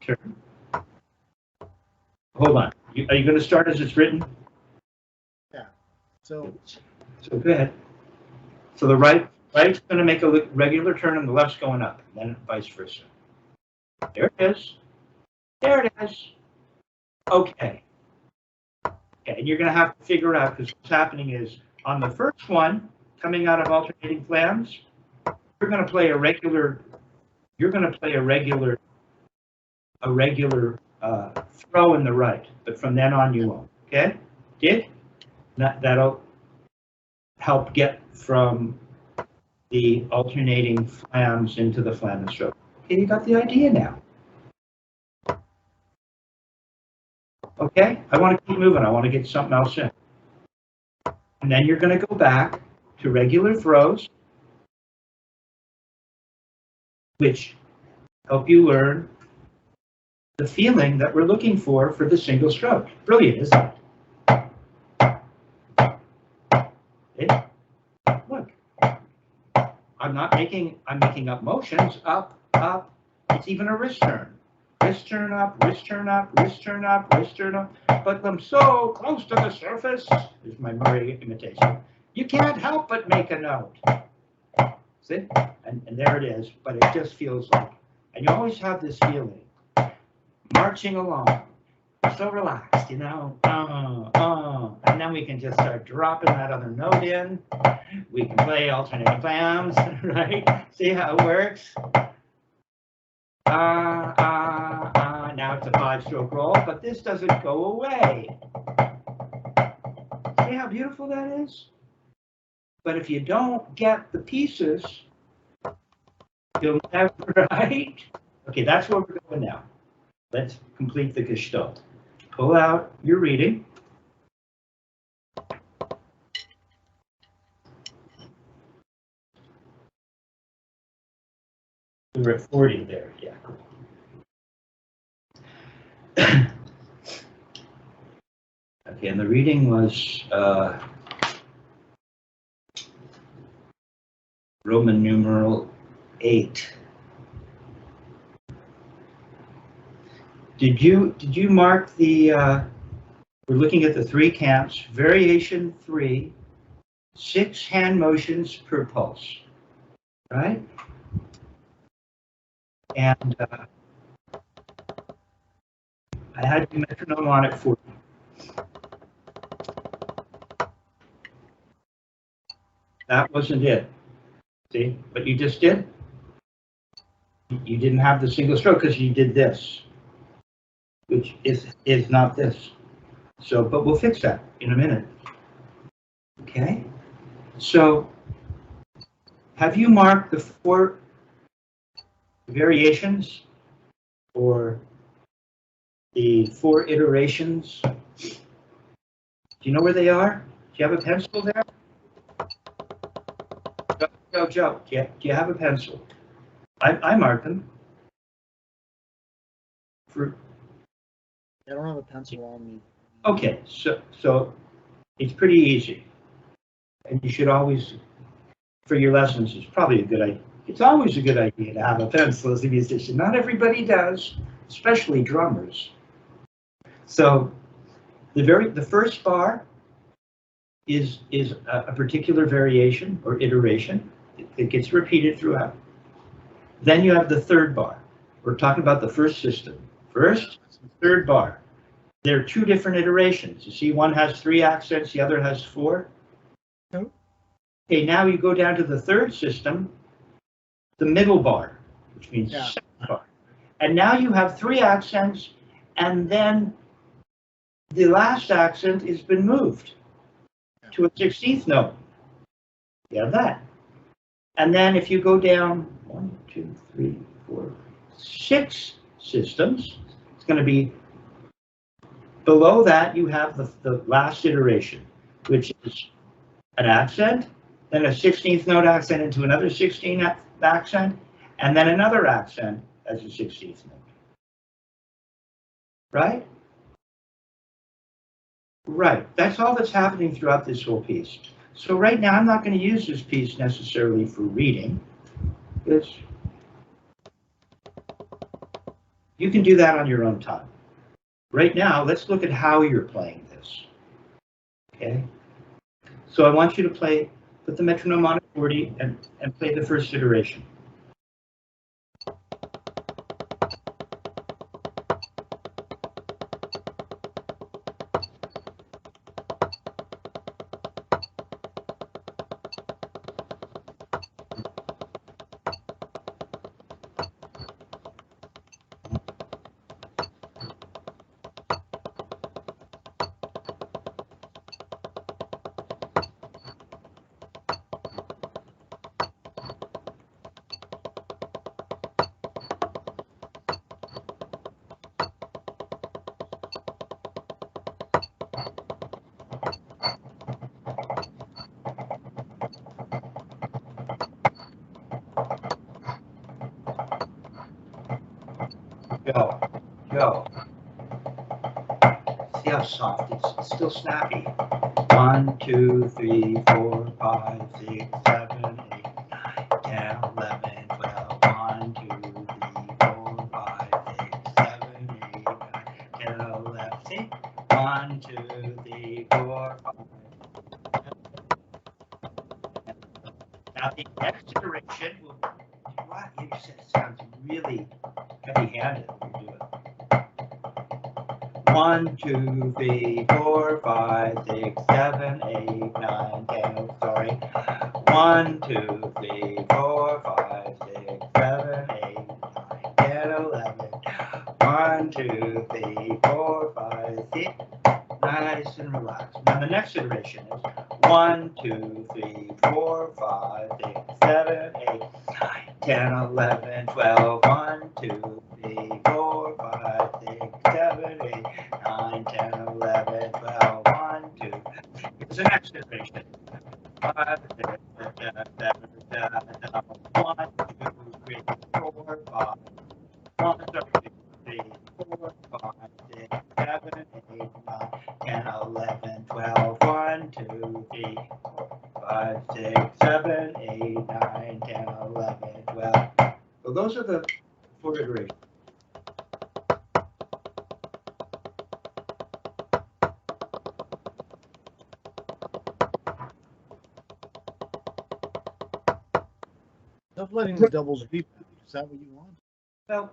turn. Hold on. Are you going to start as it's written? Yeah. So So go ahead. So the right's going to make a regular turn and the left's going up, and then vice versa. There it is. There it is. Okay. Okay, and you're going to have to figure out, because what's happening is on the first one, coming out of alternating flams, you're going to play a regular. You're going to play a regular throw in the right, but from then on you won't. Okay? Did? That'll help get from the alternating flams into the flam and stroke. Okay, you got the idea now. Okay, I want to keep moving. I want to get something else in. And then you're going to go back to regular throws, which help you learn the feeling that we're looking for the single stroke. Brilliant, isn't it? Okay. Look, I'm making up motions, up, up. It's even a wrist turn. Wrist turn up, wrist turn up, wrist turn up, wrist turn up. But I'm so close to the surface. This is my Murray imitation. You can't help but make a note. See? And there it is. But it just feels like, and you always have this feeling, marching along. So relaxed, you know. And then we can just start dropping that other note in. We can play alternating flams, right? See how it works? Now it's a 5-stroke roll, but this doesn't go away. See how beautiful that is? But if you don't get the pieces, you'll never, right? Okay, that's where we're going now. Let's complete the gestalt. Pull out your reading. We were at 40 there, yeah. Okay, and the reading was Roman numeral 8. Did you mark the? We're looking at the 3 camps. Variation 3, 6 hand motions per pulse, right? And I had the metronome on it for you. That wasn't it. See what you just did? You didn't have the single stroke because you did this, which is not this. So, but we'll fix that in a minute. Okay. So, have you marked the 4 variations or the 4 iterations? Do you know where they are? Do you have a pencil there? Joe, do you have a pencil? I marked them. For I don't have a pencil on me. Okay, so it's pretty easy, and you should always, for your lessons, it's probably a good idea. It's always a good idea to have a pencil as a musician. Not everybody does, especially drummers. So the first bar is a particular variation or iteration. It gets repeated throughout. Then you have the third bar. We're talking about the first system. First, third bar. There are 2 different iterations. You see, one has 3 accents, the other has 4. No. Okay, now you go down to the third system, the middle bar, which means the second bar. And now you have 3 accents, and then the last accent has been moved to a 16th note. You have that. And then if you go down 1, 2, 3, 4, 6 systems, it's going to be below that. You have the last iteration, which is an accent, then a 16th note accent into another 16th accent, and then another accent as a 16th note. Right? Right. That's all that's happening throughout this whole piece. So right now, I'm not going to use this piece necessarily for reading. You can do that on your own time. Right now, let's look at how you're playing this. Okay? So I want you to put the metronome on at 40 and play the first iteration. Go, go. See how soft it's still snappy. 1, 2, 3, 4, 5, 6, 7, 8, 9, 10, 11, 12. 1, 2, 3, 4, 5, 6, 7, 8, 9, 10, 11. See? 1, 2, 3, 4, 5. Now the next iteration will be what? You said it sounds really heavy-handed when you do it. 1, 2, 3, 4, 5, 6, 7, 8, 9, 10. Sorry. 1, 2, 3, 4, 5, 6, 7, 8, 9, 10, 11. 1, 2, 3, 4, 5, 6. Nice and relaxed. Now the next iteration is 1, 2, 3, 4, 5, 6, 7, 8, 9, 10, 11, 12. 1, 2, 3, 4, 5, 6, 7, 8, 9, 10, 11, 12. 1, 2. Here's the next iteration. 5, 6, 7, 1, 2, 3, 4, 5. 1, 2, 3, 4, 5, 6, 7, 8, 9, 10, 11, 12. 1, 2, 3, 4, 5, 6, 7, 8, 9, 10, 11, 12. So those are the 4 iterations. Stop letting the doubles repeat. Is that what you want? Well,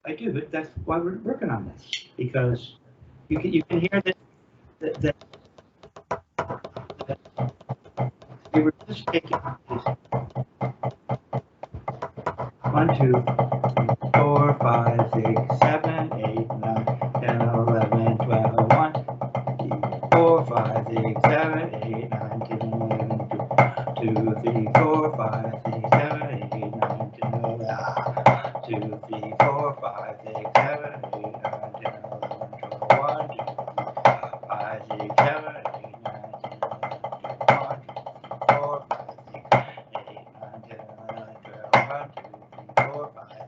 I do, but that's why we're working on this, because you can hear that we were just taking these 1, 2, 3, 4, 5, 6, 7, 8, 9, 10, 11, 12. 1, 3, 4, 5, 6, 7, 8, 9, 10, 11, 2, 3, 4, 5, 6, 7, 8, 9, 10, 11. 2, 3, 4, 5, 6, 7, 8, 9, 10, 11, 12. 1, 2, 3, 5, 6, 7, 8, 9, 10, 11, 12. 1, 2, 3, 4, 5, 6, 8, 9, 10, 11, 12. 1, 2, 3, 4, 5, 6, 7,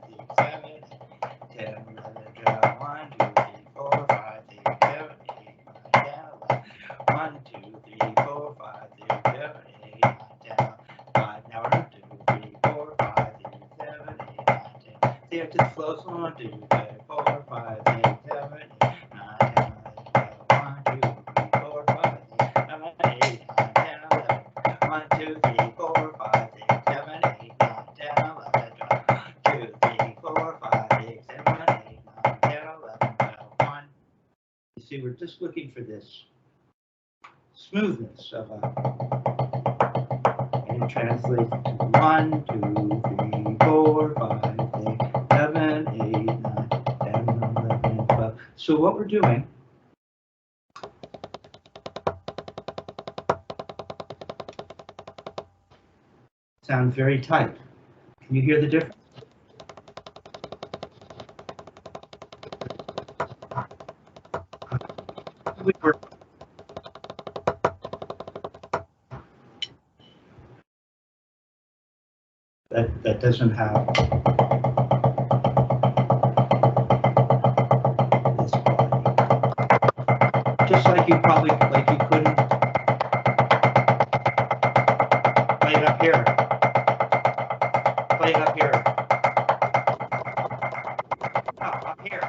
8, 10, 11, 12. 1, 2, 3, 4, 5, 6, 7, 8, 9, 10, 11. 1, 2, 3, 4, 5, 6, 7, 8, 9, 10, 11. Now 1, 2, 3, 4, 5, 6, 7, 8, 9, 10. See, it just flows. 1, 2, 3, 4, 5, 6, 7, 8, 9, 10, 11, 12. 1, 2, 3, 4, 5, 6, 7, 8, 9, 10, 11. 1, 2, 3, 4, 5, 6, 7, 8, 9, 10, 11, 12. 2, 3, 4, 5, 6, 7, 8, 9, 10, 11, 12. 1. You see, we're just looking for this smoothness of and it translates to 1, 2, 3, 4, 5, 6, 7, 8, 9, 10, 11, 12. So what we're doing sounds very tight. Can you hear the difference? We were that doesn't have this quality. Just like you couldn't play it up here. Play it up here. No, up here.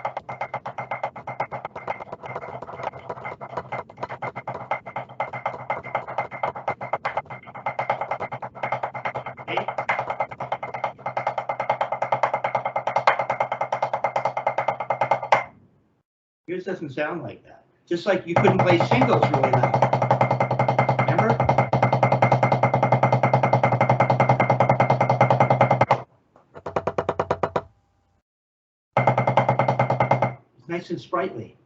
Yours doesn't sound like that. Just like you couldn't play singles really loud. Remember? It's nice and sprightly.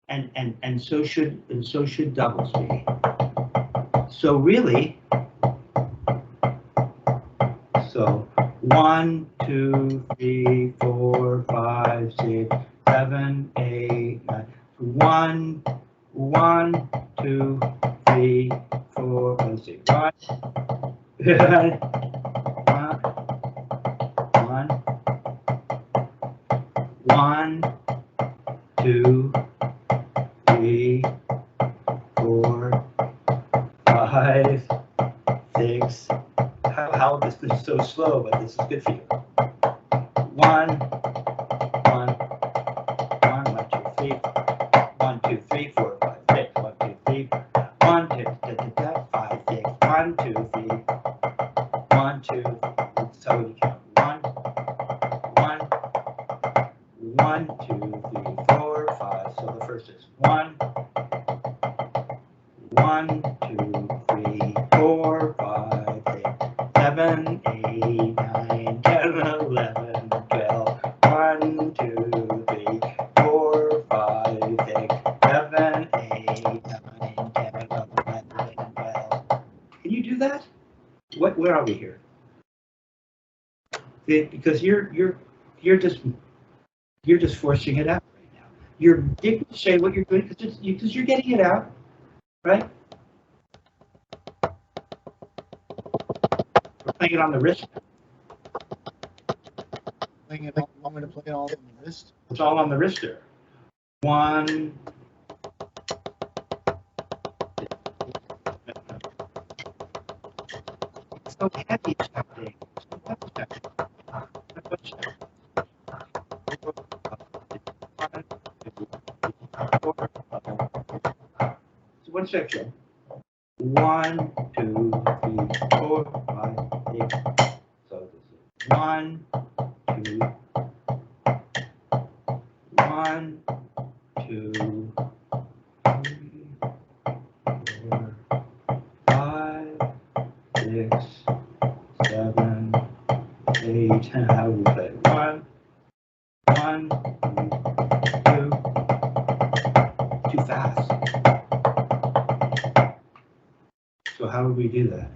And so should doubles be. So really, so 1, 2, 3, 4, 5, 6, 7, 8, 9. 1, 1, 2, 3, 4, let's see, 1, 1, 2, 3, 4, 5, 6. How this is so slow, but this is good for you. 1, 1, 1, 2, 3, 1, 2, 3, 4, 5, 6, 1, 2, 3, 1, 2, 5, 6, 1, 2, 3, 1, 2. That's how you count. 1, 1, 1, 2, 3, 4, 5. So the first is 1, 1, 2, 3, 4, 5, 6, 7, 8, 9, 10, 11, 12. 1, 2, 3, 4, 5, 6, 7, 8, 9, 10, 11, 12. Can you do that? Where are we here? Because you're just forcing it out right now. You're able to say what you're doing because you're getting it out, right? We're playing it on the wrist. Playing it all, I'm going to play it all on the wrist. It's all on the wrister. 1. It's so heavy sounding. So one section. 1, 2, 3, 4, 5, 6. So this is 1, 2, 1, 2, 3, 4, 5, 6, 7, 8. How do we play? 1, 1, 2. Too fast. So how would we do that?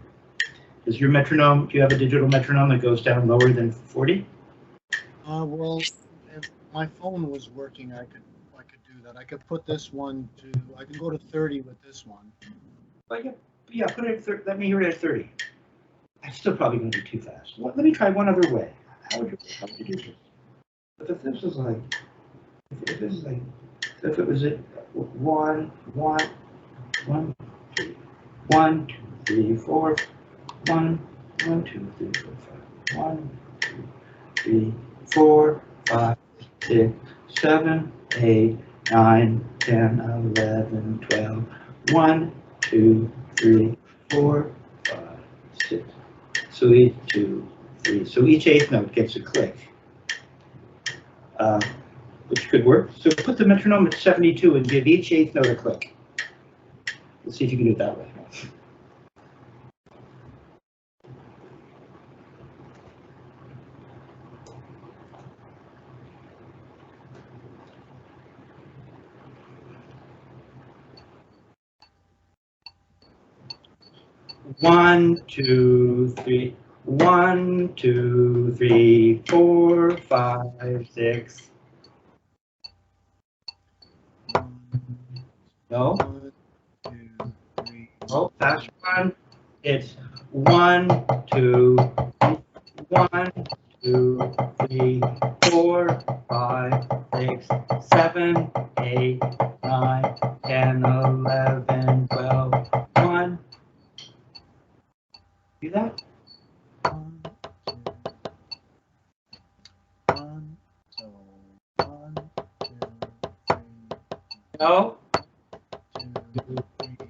Does your metronome, do you have a digital metronome that goes down lower than 40? Well, if my phone was working, I could do that. I could put this one to, I could go to 30 with this one. But yeah, put it at 30. Let me hear it at 30. I'm still probably going to be too fast. Let me try one other way. How would you do this? But if this was like, if this is like, if it was at 1, 1, 1, 3, 1, 2, 3, 4, 1, 1, 2, 3, 4, 5, 1, 2, 3, 4, 5, 6, 7, 8, 9, 10, 11, 12, 1, 2, 3, 4, 5, 6. So each 2, 3. So each eighth note gets a click, which could work. So put the metronome at 72 and give each eighth note a click. Let's see if you can do it that way. One, 2, 3. 1, 2, 3, 4, 5, 6. No. 1, 2, 3. Oh, that's one. It's 1, 2, 1, 2, 3, 4, 5, 6, 7, 8, 9, 10, 11, 12, 1. See that? 1, 2, 1, so 1, 2, 3. No. 2,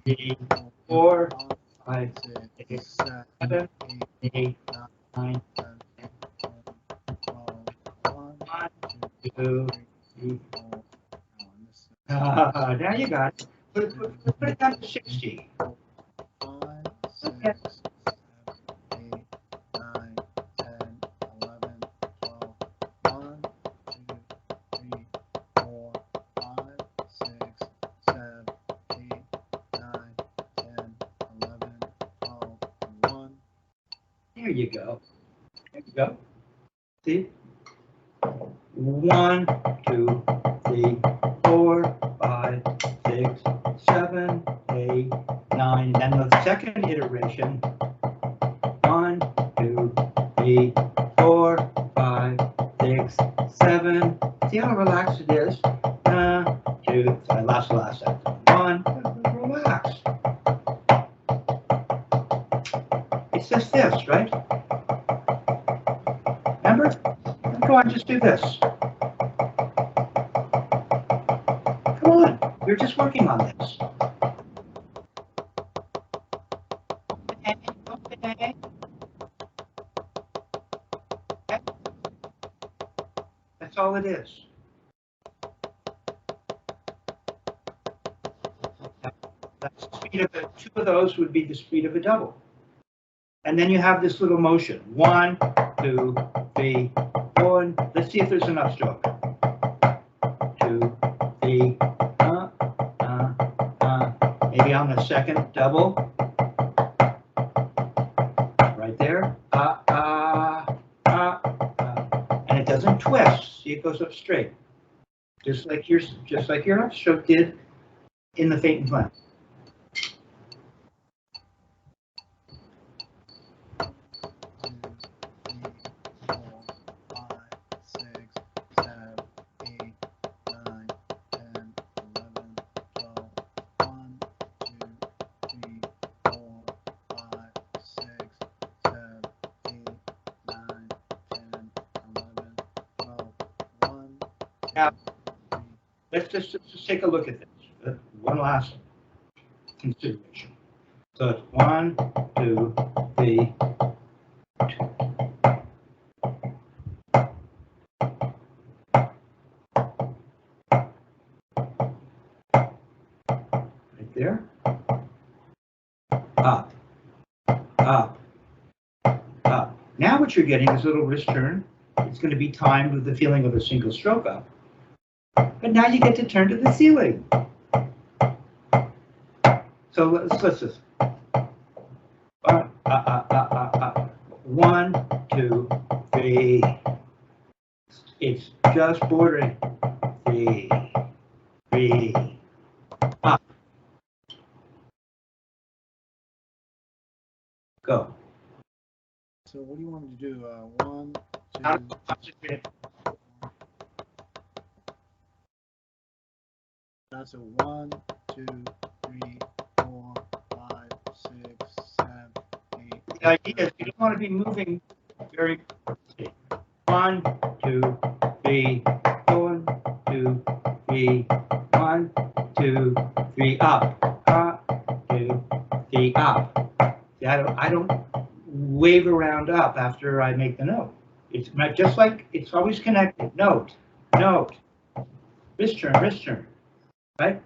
3, 3, 4, 5, 6, 7, 8, 9, 10, 11, 12, 1, 2, 3, 4. Now you got it. Put it down to 60. 5, 6, 7, 8, 9, 10, 11, 12, 1, 2, 3, 4, 5, 6, 7, 8, 9, 10, 11, 12, 1. There you go. There you go. See? 1, 2, 3, 4, 5, 6, 7, 8, 9. Then the second iteration. 1, 2, 3, 4, 5, 6, 7. See how relaxed it is? 2, sorry, last. 1, relax. It's just this, right? Remember? Go on, just do this. Come on, we're just working on this. Okay. That's all it is. That's the speed of it. 2 of those would be the speed of a double. And then you have this little motion. 1, 2, 3, 4. Let's see if there's an upstroke. 2, 3. Maybe on the second double. Right there. And it doesn't twist. See, it goes up straight. Just like your upstroke did in the Feint and Flam. 1. Now, let's just take a look at this. One last consideration. So it's 1, 2, 3, 2. Right there. Up, up, up. Now what you're getting is a little wrist turn. It's going to be timed with the feeling of a single stroke up. But now you get to turn to the ceiling. So let's just 1, 2, 3. It's just bordering. 3, 3. Up. Go. So what do you want me to do? 1, 2. That's a 1, 2, 3, 4, 5, 6, 7, 8. The idea is you don't want to be moving very quickly. 1, 2, 3, 4, 2, 3, 1, 2, 3, up. 2, 3, up. See, I don't wave around up after I make the note. It's just like it's always connected. Note, note, wrist turn. Right?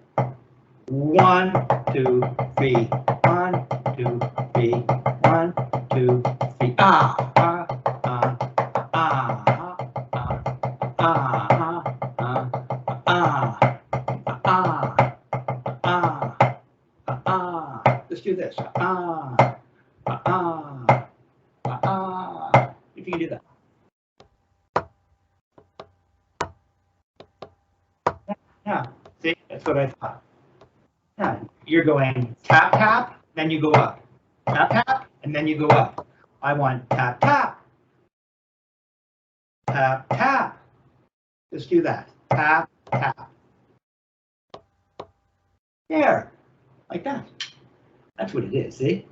1, 2, 3. 1, 2, 3. 1, 2, 3. Let's do this. If you can do that. Yeah. See, that's what I thought. Yeah, you're going tap, tap, then you go up. Tap, tap, and then you go up. I want tap, tap. Tap, tap. Let's do that. Tap, tap. There, like that. That's what it is, see?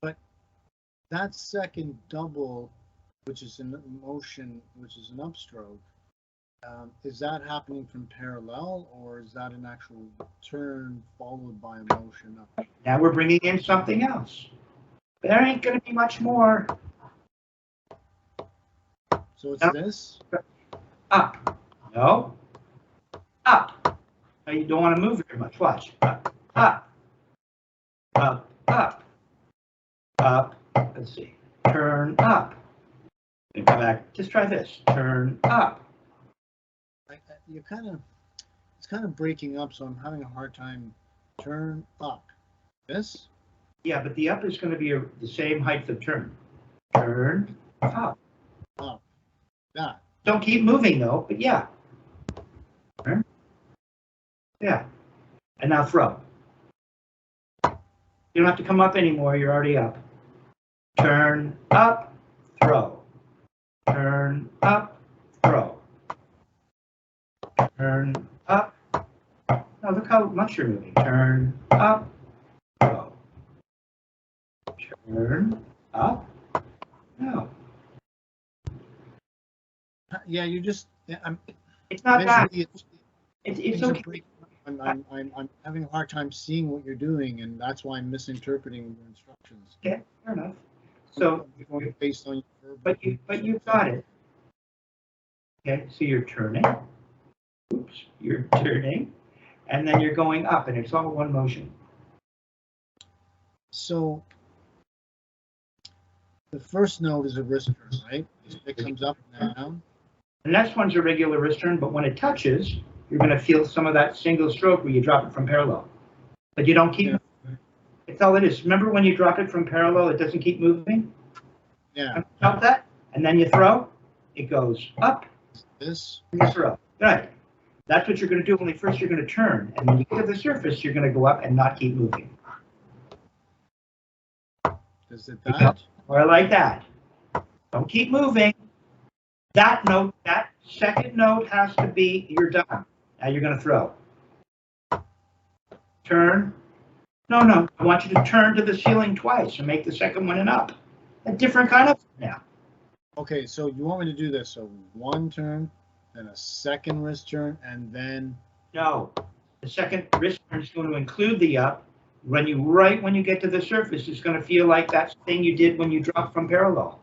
But that second double, which is in motion, which is an upstroke, is that happening from parallel, or is that an actual turn followed by a motion up? Now we're bringing in something else. There ain't going to be much more. So it's No. this? Up. No. Up. Now you don't want to move very much. Watch. Up, up, up, up, up. Let's see. Turn up. And come back. Just try this. Turn up. You're it's kind of breaking up, so I'm having a hard time. Turn up. This? Yeah, but the up is going to be the same height of turn. Turn up. Up. That. Don't keep moving though, but yeah. Turn. Yeah. And now throw. You don't have to come up anymore, you're already up. Turn up, throw. Turn up, throw. Turn up. Now look how much you're moving. Turn up, throw. Turn up. No. Yeah, you just. It's not that. It's things okay. are breaking up. I'm having a hard time seeing what you're doing, and that's why I'm misinterpreting your instructions. Okay, fair enough. So, based on your but you've got it. Okay, so you're turning. Oops, you're turning, and then you're going up, and it's all one motion. So the first note is a wrist turn, right? It comes up and down. The next one's a regular wrist turn, but when it touches, you're going to feel some of that single stroke where you drop it from parallel. But you don't keep. Yeah. It's all it is. Remember when you drop it from parallel, it doesn't keep moving? Yeah. Stop that, and then you throw. It goes up. This. And you throw. Right. That's what you're going to do. Only first you're going to turn, and when you get to the surface, you're going to go up and not keep moving. Is it that? Or like that. Don't keep moving. That note, that second note has to be, you're done. Now you're going to throw. Turn. No. I want you to turn to the ceiling twice and make the second one an up. A different kind of now. Okay, so you want me to do this. So one turn, then a second wrist turn, and then. No. The second wrist turn is going to include the up. When you get to the surface, it's going to feel like that thing you did when you dropped from parallel.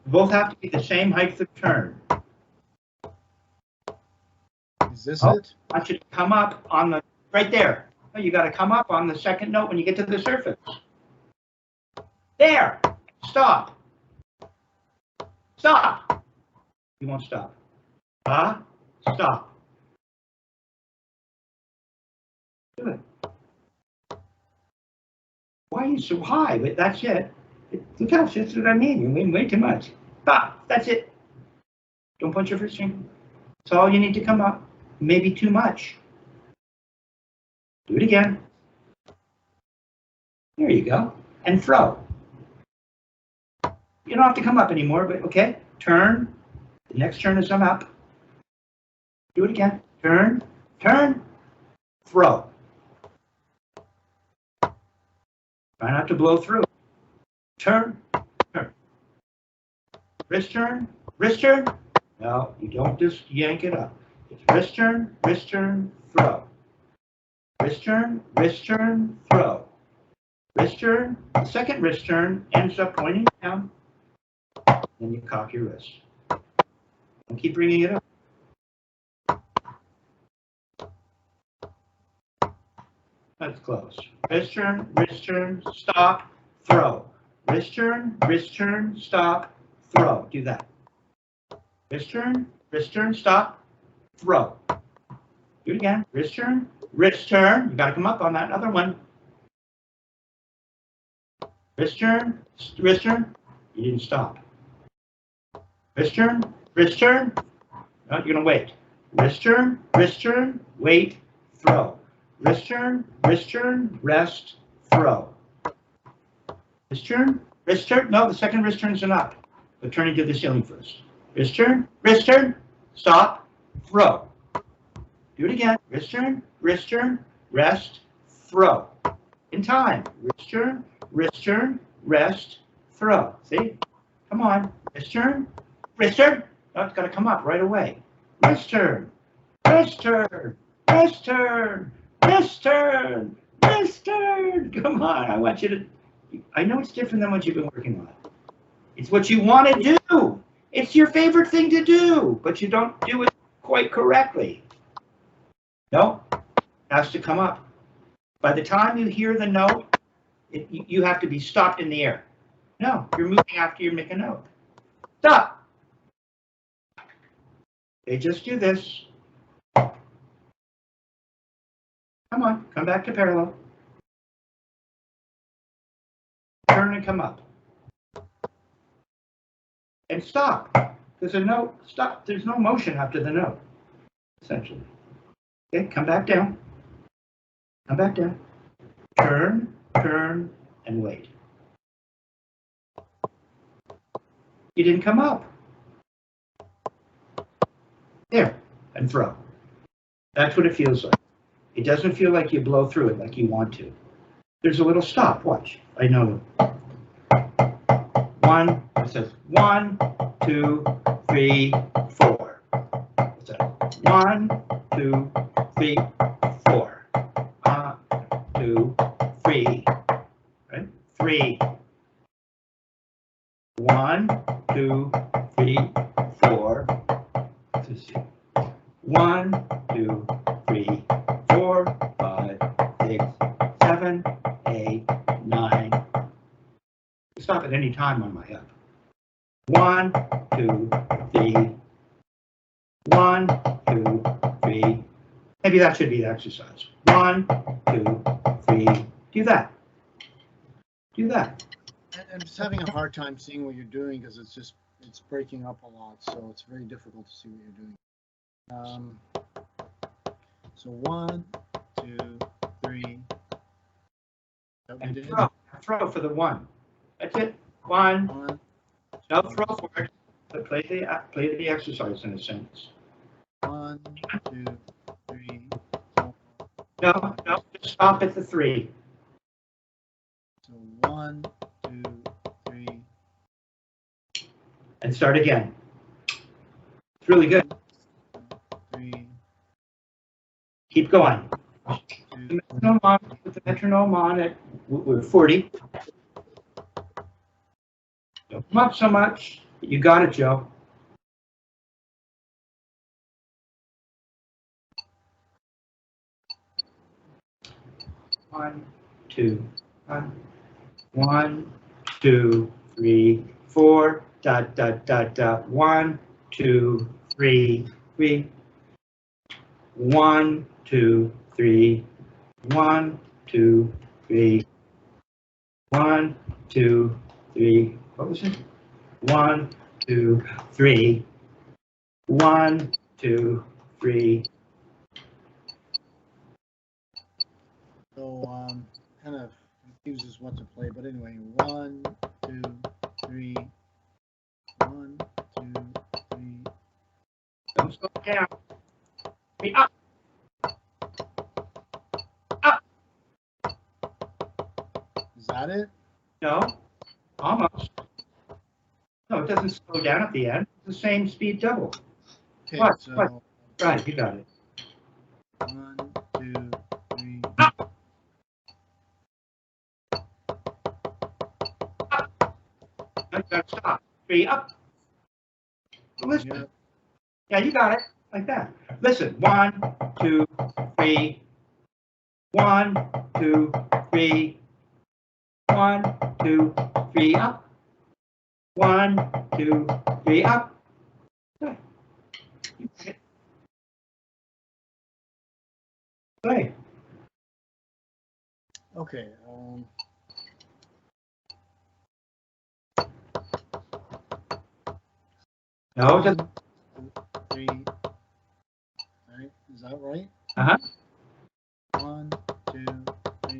Both have to be the same height of turn. Is this it? I want you to come up on the, right there. Oh, you got to come up on the second note when you get to the surface. There. Stop. Stop. You won't stop. Stop. Do it. Why are you so high? But that's it. Look how, that's what I mean. You're moving way too much. Stop. That's it. Don't punch your first finger. That's all you need to come up. Maybe too much. Do it again. There you go. And throw. You don't have to come up anymore, but okay. Turn. The next turn is an up. Do it again. Turn. Turn. Throw. Try not to blow through. Turn. Turn. Wrist turn. Wrist turn. No, you don't just yank it up. It's wrist turn, throw. Wrist turn, throw. Wrist turn, the second wrist turn ends up pointing down. Then you cock your wrist. And keep bringing it up. That's close. Wrist turn, stop, throw. Wrist turn, stop, throw. Do that. Wrist turn, stop, throw. Do it again. Wrist turn. You got to come up on that other one. Wrist turn. You didn't stop. Wrist turn. No, you're going to wait. Wrist turn, wait, throw. Wrist turn, rest, throw. Wrist turn, no, the second wrist turn's an up, but turning to the ceiling first. Wrist turn, stop, throw. Do it again. Wrist turn, rest, throw. In time. Wrist turn, rest, throw. See? Come on. Wrist turn. No, it's got to come up right away. Wrist turn. Come on. I want you to. I know it's different than what you've been working on. It's what you want to do. It's your favorite thing to do, but you don't do it quite correctly. No, has to come up. By the time you hear the note, you have to be stopped in the air. No, you're moving after you make a note. Stop. They just do this. Come on, come back to parallel. Turn and come up. And stop. There's a note. Stop. There's no motion after the note, essentially. Okay, come back down. Come back down. Turn, turn, and wait. You didn't come up. There, and throw. That's what it feels like. It doesn't feel like you blow through it like you want to. There's a little stop. Watch. I know. One. It says 1, 2, 3, 4. What's that? 1, 2, 3, 4. 2, 3. Right? 3. 1, 2, 3, 4. 1, 2, 3, 4, 5, 6, 7, 8, 9. Stop at any time on my up. 1, 2, 3. 1, 2, 3. Maybe that should be the exercise. 1, 2, 3. Do that. Do that. I'm just having a hard time seeing what you're doing because it's breaking up a lot, so it's very difficult to see what you're doing. So 1, 2, 3. And throw for the 1. That's it. 1. No, throw for it. But play the exercise in a sentence. 1, 2, 3, 4. No, just stop at the 3. So 1, 2, 3. And start again. It's really good. 3. Keep going. 2. With the metronome on at 40. Don't come up so much. You got it, Joe. One, two, 1, 2, 3, 4. Dot, dot, dot, dot. 1, 2, 3, 3. 1, 2, 3. 1, 2, 3. 1, 2, 3. What was it? 1, 2, 3. 1, 2, 3. So kind of confuses what to play, but anyway, 1, 2, 3. 1, 2, 3. Don't slow down. Be up. Up. Is that it? No, almost. No, it doesn't slow down at the end. It's the same speed double. Okay, What? so What? Right, you got it. 1, 2, 3. Up. No, you gotta stop. 3 up. Listen. Yeah. Yeah, you got it. Like that. Listen. 1, 2, 3. 1, 2, 3. 1, 2, 3 up. 1, 2, 3 up. Good. You got it. Play. Okay. No, 1, just 2, 3. Right? Is that right? 1, 2, 3.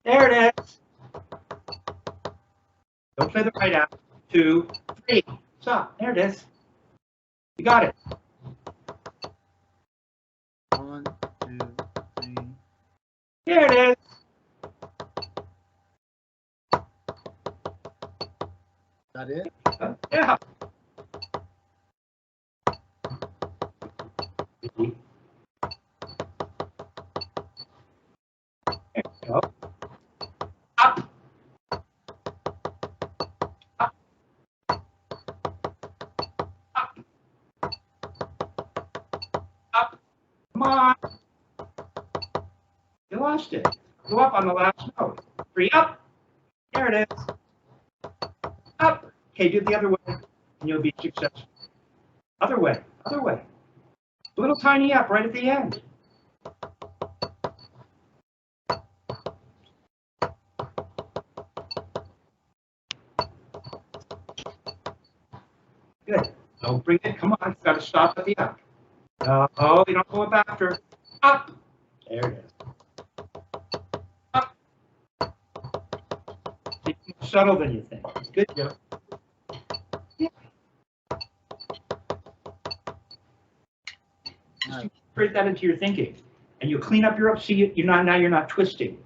there it is. Don't play the right out. 2, 3. Stop. There it is. You got it. 1, 2, 3. There it is. That it? Yeah. There you go. Up. Up. You lost it. Go up on the last note. 3 up. There it is. Up. Okay, do it the other way, and you'll be successful. Other way, other way. A little tiny up right at the end. Good. Don't bring it. Come on. You've got to stop at the up. Oh, you don't go up after. Up. There it is. Up. It's more subtle than you think. It's good, Joe. Yeah. Just incorporate that into your thinking, and you clean up your up. See, you're not now. You're not twisting.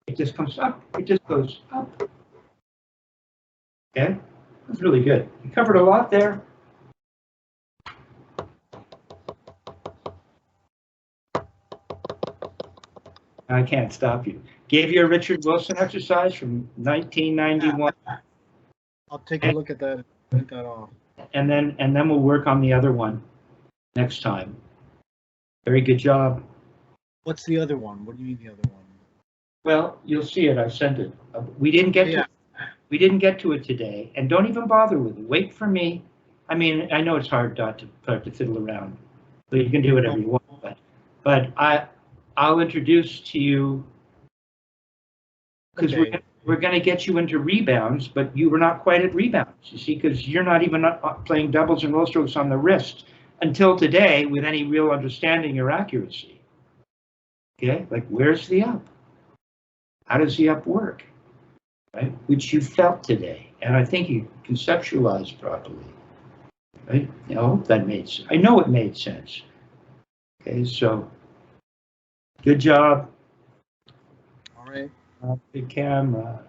It just comes up. It just goes up. Okay, that's really good. You covered a lot there. I can't stop you. Gave you a Richard Wilson exercise from 1991. I'll take a look at that. Print that off. And then we'll work on the other one next time. Very good job. What's the other one? What do you mean the other one? Well, you'll see it. I sent it. We didn't get to it. We didn't get to it today, and don't even bother with it. Wait for me. I mean, I know it's hard not to fiddle around, but you can do whatever you want. But I'll introduce to you, because we're going to get you into rebounds, but you were not quite at rebounds, you see, because you're not even playing doubles and roll strokes on the wrist until today with any real understanding or accuracy. Okay, like where's the up? How does the up work? Right, which you felt today, and I think you conceptualized properly. Right, I hope that made sense. I know it made sense. Okay, so good job. All right. Good camera.